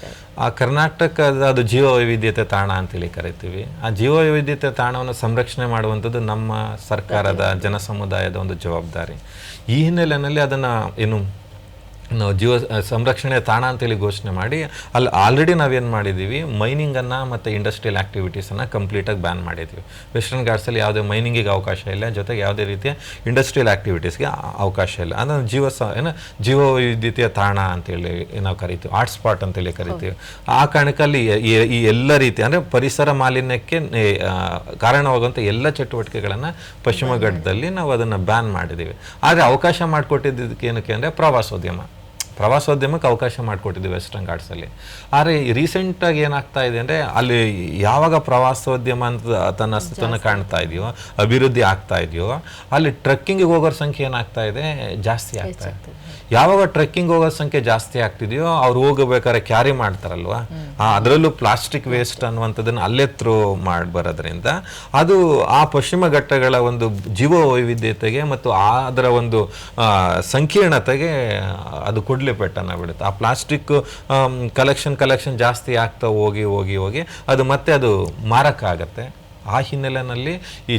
ಆ ಕರ್ನಾಟಕದ ಅದು ಜೀವ ವೈವಿಧ್ಯತೆ ತಾಣ ಅಂತೇಳಿ ಕರಿತೀವಿ. ಆ ಜೀವ ವೈವಿಧ್ಯತೆ ತಾಣವನ್ನು ಸಂರಕ್ಷಣೆ ಮಾಡುವಂಥದ್ದು ನಮ್ಮ ಸರ್ಕಾರದ ಜನ ಸಮುದಾಯದ ಒಂದು ಜವಾಬ್ದಾರಿ. ಈ ಹಿನ್ನೆಲೆಯಲ್ಲಿ ಅದನ್ನು ಏನು ನಾವು ಜೀವ ಸಂರಕ್ಷಣೆ ತಾಣ ಅಂತೇಳಿ ಘೋಷಣೆ ಮಾಡಿ ಅಲ್ಲಿ ಆಲ್ರೆಡಿ ನಾವೇನು ಮಾಡಿದ್ದೀವಿ, ಮೈನಿಂಗನ್ನು ಮತ್ತು ಇಂಡಸ್ಟ್ರಿಯಲ್ ಆ್ಯಕ್ಟಿವಿಟೀಸನ್ನು ಕಂಪ್ಲೀಟಾಗಿ ಬ್ಯಾನ್ ಮಾಡಿದ್ವಿ. ವೆಸ್ಟರ್ನ್ ಘಾಟ್ಸಲ್ಲಿ ಯಾವುದೇ ಮೈನಿಂಗಿಗೆ ಅವಕಾಶ ಇಲ್ಲ, ಜೊತೆಗೆ ಯಾವುದೇ ರೀತಿಯ ಇಂಡಸ್ಟ್ರಿಯಲ್ ಆ್ಯಕ್ಟಿವಿಟೀಸ್ಗೆ ಅವಕಾಶ ಇಲ್ಲ. ಅದನ್ನು ಜೀವ ವೈವಿಧ್ಯತೆಯ ತಾಣ ಅಂತೇಳಿ ನಾವು ಕರಿತೀವಿ, ಹಾಟ್ ಸ್ಪಾಟ್ ಅಂತೇಳಿ ಕರಿತೀವಿ. ಆ ಕಾರಣಕ್ಕಲ್ಲಿ ಈ ಎಲ್ಲ ರೀತಿ ಅಂದರೆ ಪರಿಸರ ಮಾಲಿನ್ಯಕ್ಕೆ ಕಾರಣವಾಗುವಂಥ ಎಲ್ಲ ಚಟುವಟಿಕೆಗಳನ್ನು ಪಶ್ಚಿಮ ಘಟ್ಟದಲ್ಲಿ ನಾವು ಅದನ್ನು ಬ್ಯಾನ್ ಮಾಡಿದ್ದೀವಿ. ಆದರೆ ಅವಕಾಶ ಮಾಡಿಕೊಟ್ಟಿದ್ದಕ್ಕೆ ಏನಕ್ಕೆ ಅಂದರೆ ಪ್ರವಾಸೋದ್ಯಮಕ್ಕೆ ಅವಕಾಶ ಮಾಡಿಕೊಟ್ಟಿದ್ದೀವಿ ವೆಸ್ಟರ್ನ್ ಘಾಟ್ಸಲ್ಲಿ. ಆದರೆ ರೀಸೆಂಟಾಗಿ ಏನಾಗ್ತಾ ಇದೆ ಅಂದರೆ ಅಲ್ಲಿ ಯಾವಾಗ ಪ್ರವಾಸೋದ್ಯಮ ಅಂತ ತನ್ನ ಅಸ್ತಿತ್ವನ ಕಾಣ್ತಾ ಇದೆಯೋ, ಅಭಿವೃದ್ಧಿ ಆಗ್ತಾ ಇದೆಯೋ, ಅಲ್ಲಿ ಟ್ರೆಕ್ಕಿಂಗಿಗೆ ಹೋಗೋರ ಸಂಖ್ಯೆ ಏನಾಗ್ತಾ ಇದೆ, ಜಾಸ್ತಿ ಆಗ್ತಾ ಇದೆ. ಯಾವಾಗ ಟ್ರೆಕ್ಕಿಂಗ್ ಹೋಗೋ ಸಂಖ್ಯೆ ಜಾಸ್ತಿ ಆಗ್ತಿದೆಯೋ ಅವ್ರು ಹೋಗಬೇಕಾದ್ರೆ ಕ್ಯಾರಿ ಮಾಡ್ತಾರಲ್ವ, ಅದರಲ್ಲೂ ಪ್ಲಾಸ್ಟಿಕ್ ವೇಸ್ಟ್ ಅನ್ನುವಂಥದ್ದನ್ನು ಅಲ್ಲೇ ಥ್ರೋ ಮಾಡಿ ಬರೋದ್ರಿಂದ ಅದು ಆ ಪಶ್ಚಿಮ ಘಟ್ಟಗಳ ಒಂದು ಜೀವ ವೈವಿಧ್ಯತೆಗೆ ಮತ್ತು ಅದರ ಒಂದು ಸಂಕೀರ್ಣತೆಗೆ ಅದು ಕೊಡ್ಲಿ ಪೆಟ್ಟನ್ನು ಬಿಡುತ್ತೆ. ಆ ಪ್ಲಾಸ್ಟಿಕ್ ಕಲೆಕ್ಷನ್ ಜಾಸ್ತಿ ಆಗ್ತಾ ಹೋಗಿ ಅದು ಮತ್ತೆ ಅದು ಮಾರಕ ಆಗತ್ತೆ. ಆ ಹಿನ್ನೆಲೆಯಲ್ಲಿ ಈ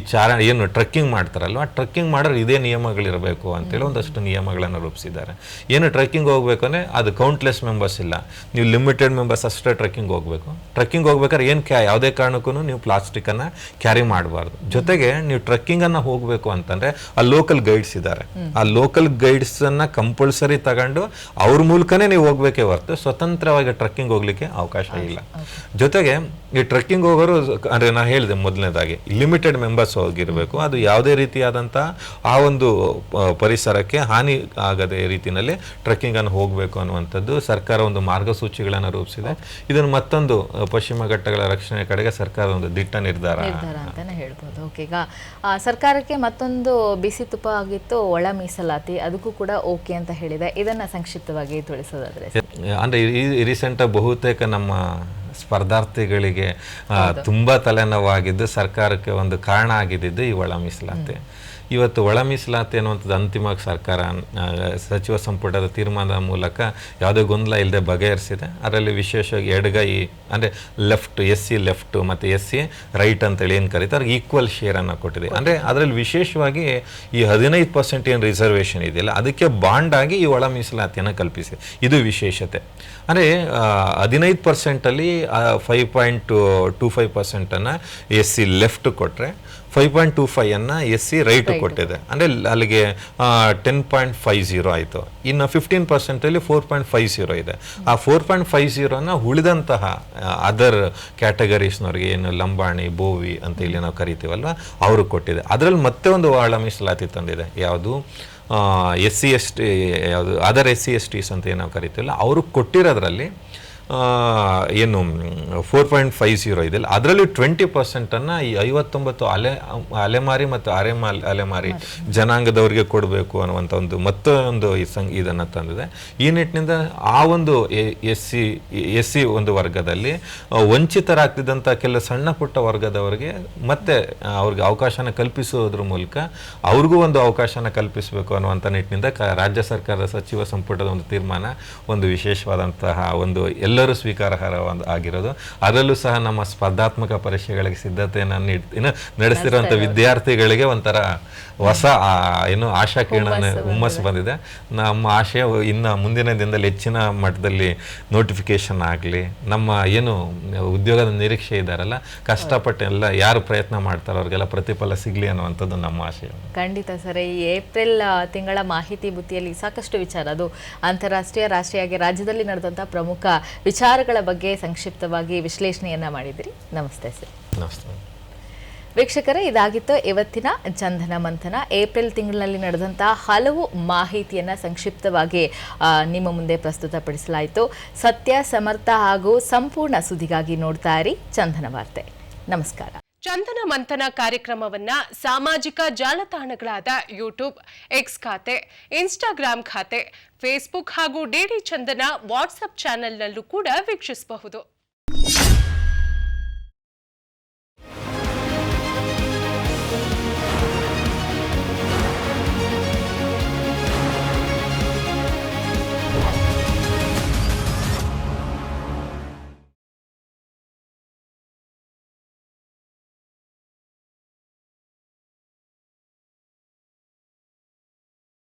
ಏನು ಟ್ರೆಕ್ಕಿಂಗ್ ಮಾಡ್ತಾರಲ್ವ, ಟ್ರೆಕ್ಕಿಂಗ್ ಮಾಡೋರು ಇದೇ ನಿಯಮಗಳಿರಬೇಕು ಅಂತೇಳಿ ಒಂದಷ್ಟು ನಿಯಮಗಳನ್ನು ರೂಪಿಸಿದ್ದಾರೆ. ಏನು ಟ್ರೆಕ್ಕಿಂಗ್ ಹೋಗ್ಬೇಕು ಅಂದರೆ ಅದು ಕೌಂಟ್ಲೆಸ್ ಮೆಂಬರ್ಸ್ ಇಲ್ಲ, ನೀವು ಲಿಮಿಟೆಡ್ ಮೆಂಬರ್ಸ್ ಅಷ್ಟೇ ಟ್ರೆಕ್ಕಿಂಗ್ ಹೋಗ್ಬೇಕು. ಟ್ರೆಕ್ಕಿಂಗ್ ಹೋಗ್ಬೇಕಾದ್ರೆ ಏನು ಯಾವುದೇ ಕಾರಣಕ್ಕೂ ನೀವು ಪ್ಲಾಸ್ಟಿಕ್ಕನ್ನು ಕ್ಯಾರಿ ಮಾಡಬಾರ್ದು. ಜೊತೆಗೆ ನೀವು ಟ್ರೆಕ್ಕಿಂಗನ್ನು ಹೋಗಬೇಕು ಅಂತಂದರೆ ಆ ಲೋಕಲ್ ಗೈಡ್ಸ್ ಇದ್ದಾರೆ, ಆ ಲೋಕಲ್ ಗೈಡ್ಸನ್ನು ಕಂಪಲ್ಸರಿ ತಗೊಂಡು ಅವ್ರ ಮೂಲಕನೇ ನೀವು ಹೋಗ್ಬೇಕೇ ಹೊರತು ಸ್ವತಂತ್ರವಾಗಿ ಟ್ರೆಕ್ಕಿಂಗ್ ಹೋಗ್ಲಿಕ್ಕೆ ಅವಕಾಶ ಇಲ್ಲ. ಜೊತೆಗೆ ಈ ಟ್ರೆಕ್ಕಿಂಗ್ ಹೋಗೋರು ಅಂದರೆ ನಾನು ಹೇಳಿದೆ ಮೊದಲನೇದಾಗಿ ಲಿಮಿಟೆಡ್ ಮೆಂಬರ್ಸ್ ಹೋಗಿರಬೇಕು. ಅದು ಯಾವುದೇ ರೀತಿಯಾದಂಥ ಆ ಒಂದು ಪರಿಸರಕ್ಕೆ ಹಾನಿ ಆಗದೆ ರೀತಿಯಲ್ಲಿ ಟ್ರೆಕ್ಕಿಂಗನ್ನು ಹೋಗಬೇಕು ಅನ್ನುವಂಥದ್ದು ಸರ್ಕಾರ ಒಂದು ಮಾರ್ಗಸೂಚಿಗಳನ್ನು ರೂಪಿಸಿದೆ. ಇದನ್ನು ಮತ್ತೊಂದು ಪಶ್ಚಿಮ ಘಟ್ಟಗಳ ರಕ್ಷಣೆ ಕಡೆಗೆ ಸರ್ಕಾರದ ಒಂದು ದಿಟ್ಟ ನಿರ್ಧಾರ ಅಂತಾನೆ ಹೇಳ್ಬೋದು. ಓಕೆ, ಈಗ ಸರ್ಕಾರಕ್ಕೆ ಮತ್ತೊಂದು ಬಿಸಿ ತುಪ್ಪ ಆಗಿತ್ತು ಒಳ ಮೀಸಲಾತಿ, ಅದಕ್ಕೂ ಕೂಡ ಓಕೆ ಅಂತ ಹೇಳಿದೆ. ಇದನ್ನ ಸಂಕ್ಷಿಪ್ತವಾಗಿ ತಿಳಿಸೋದಾದ್ರೆ ಅಂದರೆ ಈ ರೀಸೆಂಟಾಗಿ ಬಹುತೇಕ ನಮ್ಮ ಸ್ಪರ್ಧಾರ್ಥಿಗಳಿಗೆ ತುಂಬ ತಲೆನೋವಾಗಿದ್ದು ಸರ್ಕಾರಕ್ಕೆ ಒಂದು ಕಾರಣ ಆಗಿದ್ದು ಈ ಒಳ ಮೀಸಲಾತಿ. ಇವತ್ತು ಒಳ ಮೀಸಲಾತಿ ಅನ್ನುವಂಥದ್ದು ಅಂತಿಮವಾಗಿ ಸರ್ಕಾರ ಸಚಿವ ಸಂಪುಟದ ತೀರ್ಮಾನದ ಮೂಲಕ ಯಾವುದೇ ಗೊಂದಲ ಇಲ್ಲದೆ ಬಗೆಹರಿಸಿದೆ. ಅದರಲ್ಲಿ ವಿಶೇಷವಾಗಿ ಎಡಗೈ ಅಂದರೆ ಲೆಫ್ಟ್, SC ಲೆಫ್ಟ್ ಮತ್ತು SC ರೈಟ್ ಅಂತೇಳಿ ಏನು ಕರೀತಾರೆ, ಈಕ್ವಲ್ ಶೇರನ್ನು ಕೊಟ್ಟಿದೆ. ಅಂದರೆ ಅದರಲ್ಲಿ ವಿಶೇಷವಾಗಿ ಈ 15% ಏನು ರಿಸರ್ವೇಷನ್ ಇದೆಯಲ್ಲ ಅದಕ್ಕೆ ಬಾಂಡ್ ಆಗಿ ಈ ಒಳ ಮೀಸಲಾತಿಯನ್ನು ಕಲ್ಪಿಸಿದೆ. ಇದು ವಿಶೇಷತೆ. ಅಂದರೆ 15%ಅಲ್ಲಿ 5.25% SC ಲೆಫ್ಟ್ ಕೊಟ್ಟರೆ 5.25 SC ರೈಟ್ ಕೊಟ್ಟಿದೆ. ಅಂದರೆ ಅಲ್ಲಿಗೆ 10.50 ಆಯಿತು. ಇನ್ನು 15%ಅಲ್ಲಿ 4.50 ಇದೆ. ಆ 4.50 ಉಳಿದಂತಹ ಅದರ್ ಕ್ಯಾಟಗರೀಸ್ನವ್ರಿಗೆ ಏನು ಲಂಬಾಣಿ, ಬೋವಿ ಅಂತ ಇಲ್ಲಿ ನಾವು ಕರಿತೀವಲ್ವ, ಅವರು ಕೊಟ್ಟಿದೆ. ಅದರಲ್ಲಿ ಮತ್ತೆ ಒಂದು ಒಳ ಮೀಸಲಾತಿ ತಂದಿದೆ. ಯಾವುದು SC ST, ಯಾವುದು ಅದರ್ SC STs ಅಂತ ಏನು ನಾವು ಕರಿತೀವಲ್ಲ, ಅವರು ಕೊಟ್ಟಿರೋದ್ರಲ್ಲಿ ಏನು 4.50 ಇದೆಯಲ್ಲ ಅದರಲ್ಲಿ 20% ಈ 59 ಅಲೆಮಾರಿ ಮತ್ತು ಅಲೆಮಾರಿ ಜನಾಂಗದವರಿಗೆ ಕೊಡಬೇಕು ಅನ್ನುವಂಥ ಒಂದು ಮತ್ತೊಂದು ಇದನ್ನು ತಂದಿದೆ. ಈ ನಿಟ್ಟಿನಿಂದ ಆ ಒಂದು SC ಒಂದು ವರ್ಗದಲ್ಲಿ ವಂಚಿತರಾಗ್ತಿದ್ದಂಥ ಕೆಲ ಸಣ್ಣ ಪುಟ್ಟ ವರ್ಗದವರಿಗೆ ಮತ್ತೆ ಅವ್ರಿಗೆ ಅವಕಾಶನ ಕಲ್ಪಿಸೋದ್ರ ಮೂಲಕ ಅವ್ರಿಗೂ ಒಂದು ಅವಕಾಶನ ಕಲ್ಪಿಸಬೇಕು ಅನ್ನುವಂಥ ನಿಟ್ಟಿನಿಂದ ರಾಜ್ಯ ಸರ್ಕಾರದ ಸಚಿವ ಸಂಪುಟದ ಒಂದು ತೀರ್ಮಾನ ಒಂದು ವಿಶೇಷವಾದಂತಹ ಒಂದು ಎಲ್ಲರೂ ಸ್ವೀಕಾರಾರ್ಹ ಆಗಿರೋದು. ಅದರಲ್ಲೂ ಸಹ ನಮ್ಮ ಸ್ಪರ್ಧಾತ್ಮಕ ಪರೀಕ್ಷೆಗಳಿಗೆ ಸಿದ್ಧತೆಯನ್ನು ನಡೆಸ್ತಿರುವಂಥ ವಿದ್ಯಾರ್ಥಿಗಳಿಗೆ ಒಂಥರ ಹೊಸ ಏನು ಆಶಾ ಕಿರಣ ಹುಮ್ಮಸ್ಸು ಬಂದಿದೆ. ನಮ್ಮ ಆಶಯ ಇನ್ನು ಮುಂದಿನ ದಿನದಲ್ಲಿ ಹೆಚ್ಚಿನ ಮಟ್ಟದಲ್ಲಿ ನೋಟಿಫಿಕೇಶನ್ ಆಗಲಿ, ನಮ್ಮ ಏನು ಉದ್ಯೋಗದ ನಿರೀಕ್ಷೆ ಇದ್ದಾರಲ್ಲ, ಕಷ್ಟಪಟ್ಟು ಎಲ್ಲ ಯಾರು ಪ್ರಯತ್ನ ಮಾಡ್ತಾರೋ ಅವ್ರಿಗೆಲ್ಲ ಪ್ರತಿಫಲ ಸಿಗಲಿ ಅನ್ನುವಂಥದ್ದು ನಮ್ಮ ಆಶಯ. ಖಂಡಿತ ಸರ್. ಈ ಏಪ್ರಿಲ್ ತಿಂಗಳ ಮಾಹಿತಿ ಬುತ್ತಿಯಲ್ಲಿ ಸಾಕಷ್ಟು ವಿಚಾರ, ಅದು ಅಂತಾರಾಷ್ಟ್ರೀಯ, ರಾಷ್ಟ್ರೀಯ, ರಾಜ್ಯದಲ್ಲಿ ನಡೆದಂಥ ಪ್ರಮುಖ ವಿಚಾರಗಳ ಬಗ್ಗೆ ಸಂಕ್ಷಿಪ್ತವಾಗಿ ವಿಶ್ಲೇಷಣೆಯನ್ನ ಮಾಡಿದಿರಿ. ನಮಸ್ತೆ ಸರ್. ನಮಸ್ತೆ. ವೀಕ್ಷಕರೇ, ಇದಾಗಿತ್ತು ಇವತ್ತಿನ ಚಂದನ ಮಂಥನ. ಏಪ್ರಿಲ್ ತಿಂಗಳಿನಲ್ಲಿ ನಡೆದಂತಹ ಹಲವು ಮಾಹಿತಿಯನ್ನು ಸಂಕ್ಷಿಪ್ತವಾಗಿ ನಿಮ್ಮ ಮುಂದೆ ಪ್ರಸ್ತುತಪಡಿಸಲಾಯಿತು. ಸತ್ಯ, ಸಮರ್ಥ ಹಾಗೂ ಸಂಪೂರ್ಣ ಸುದ್ದಿಗಾಗಿ ನೋಡ್ತಾ ಇರಿ ಚಂದನ ವಾರ್ತೆ. ನಮಸ್ಕಾರ. ಚಂದನ ಮಂಥನ ಕಾರ್ಯಕ್ರಮವನ್ನ ಸಾಮಾಜಿಕ ಜಾಲತಾಣಗಳಾದ ಯೂಟ್ಯೂಬ್, ಎಕ್ಸ್ ಖಾತೆ, ಇನ್ಸ್ಟಾಗ್ರಾಂ ಖಾತೆ, ಫೇಸ್ಬುಕ್ ಹಾಗೂ ಡಿಡಿ ಚಂದನ ವಾಟ್ಸ್ಆಪ್ ಚಾನೆಲ್ನಲ್ಲೂ ಕೂಡ ವೀಕ್ಷಿಸಬಹುದು.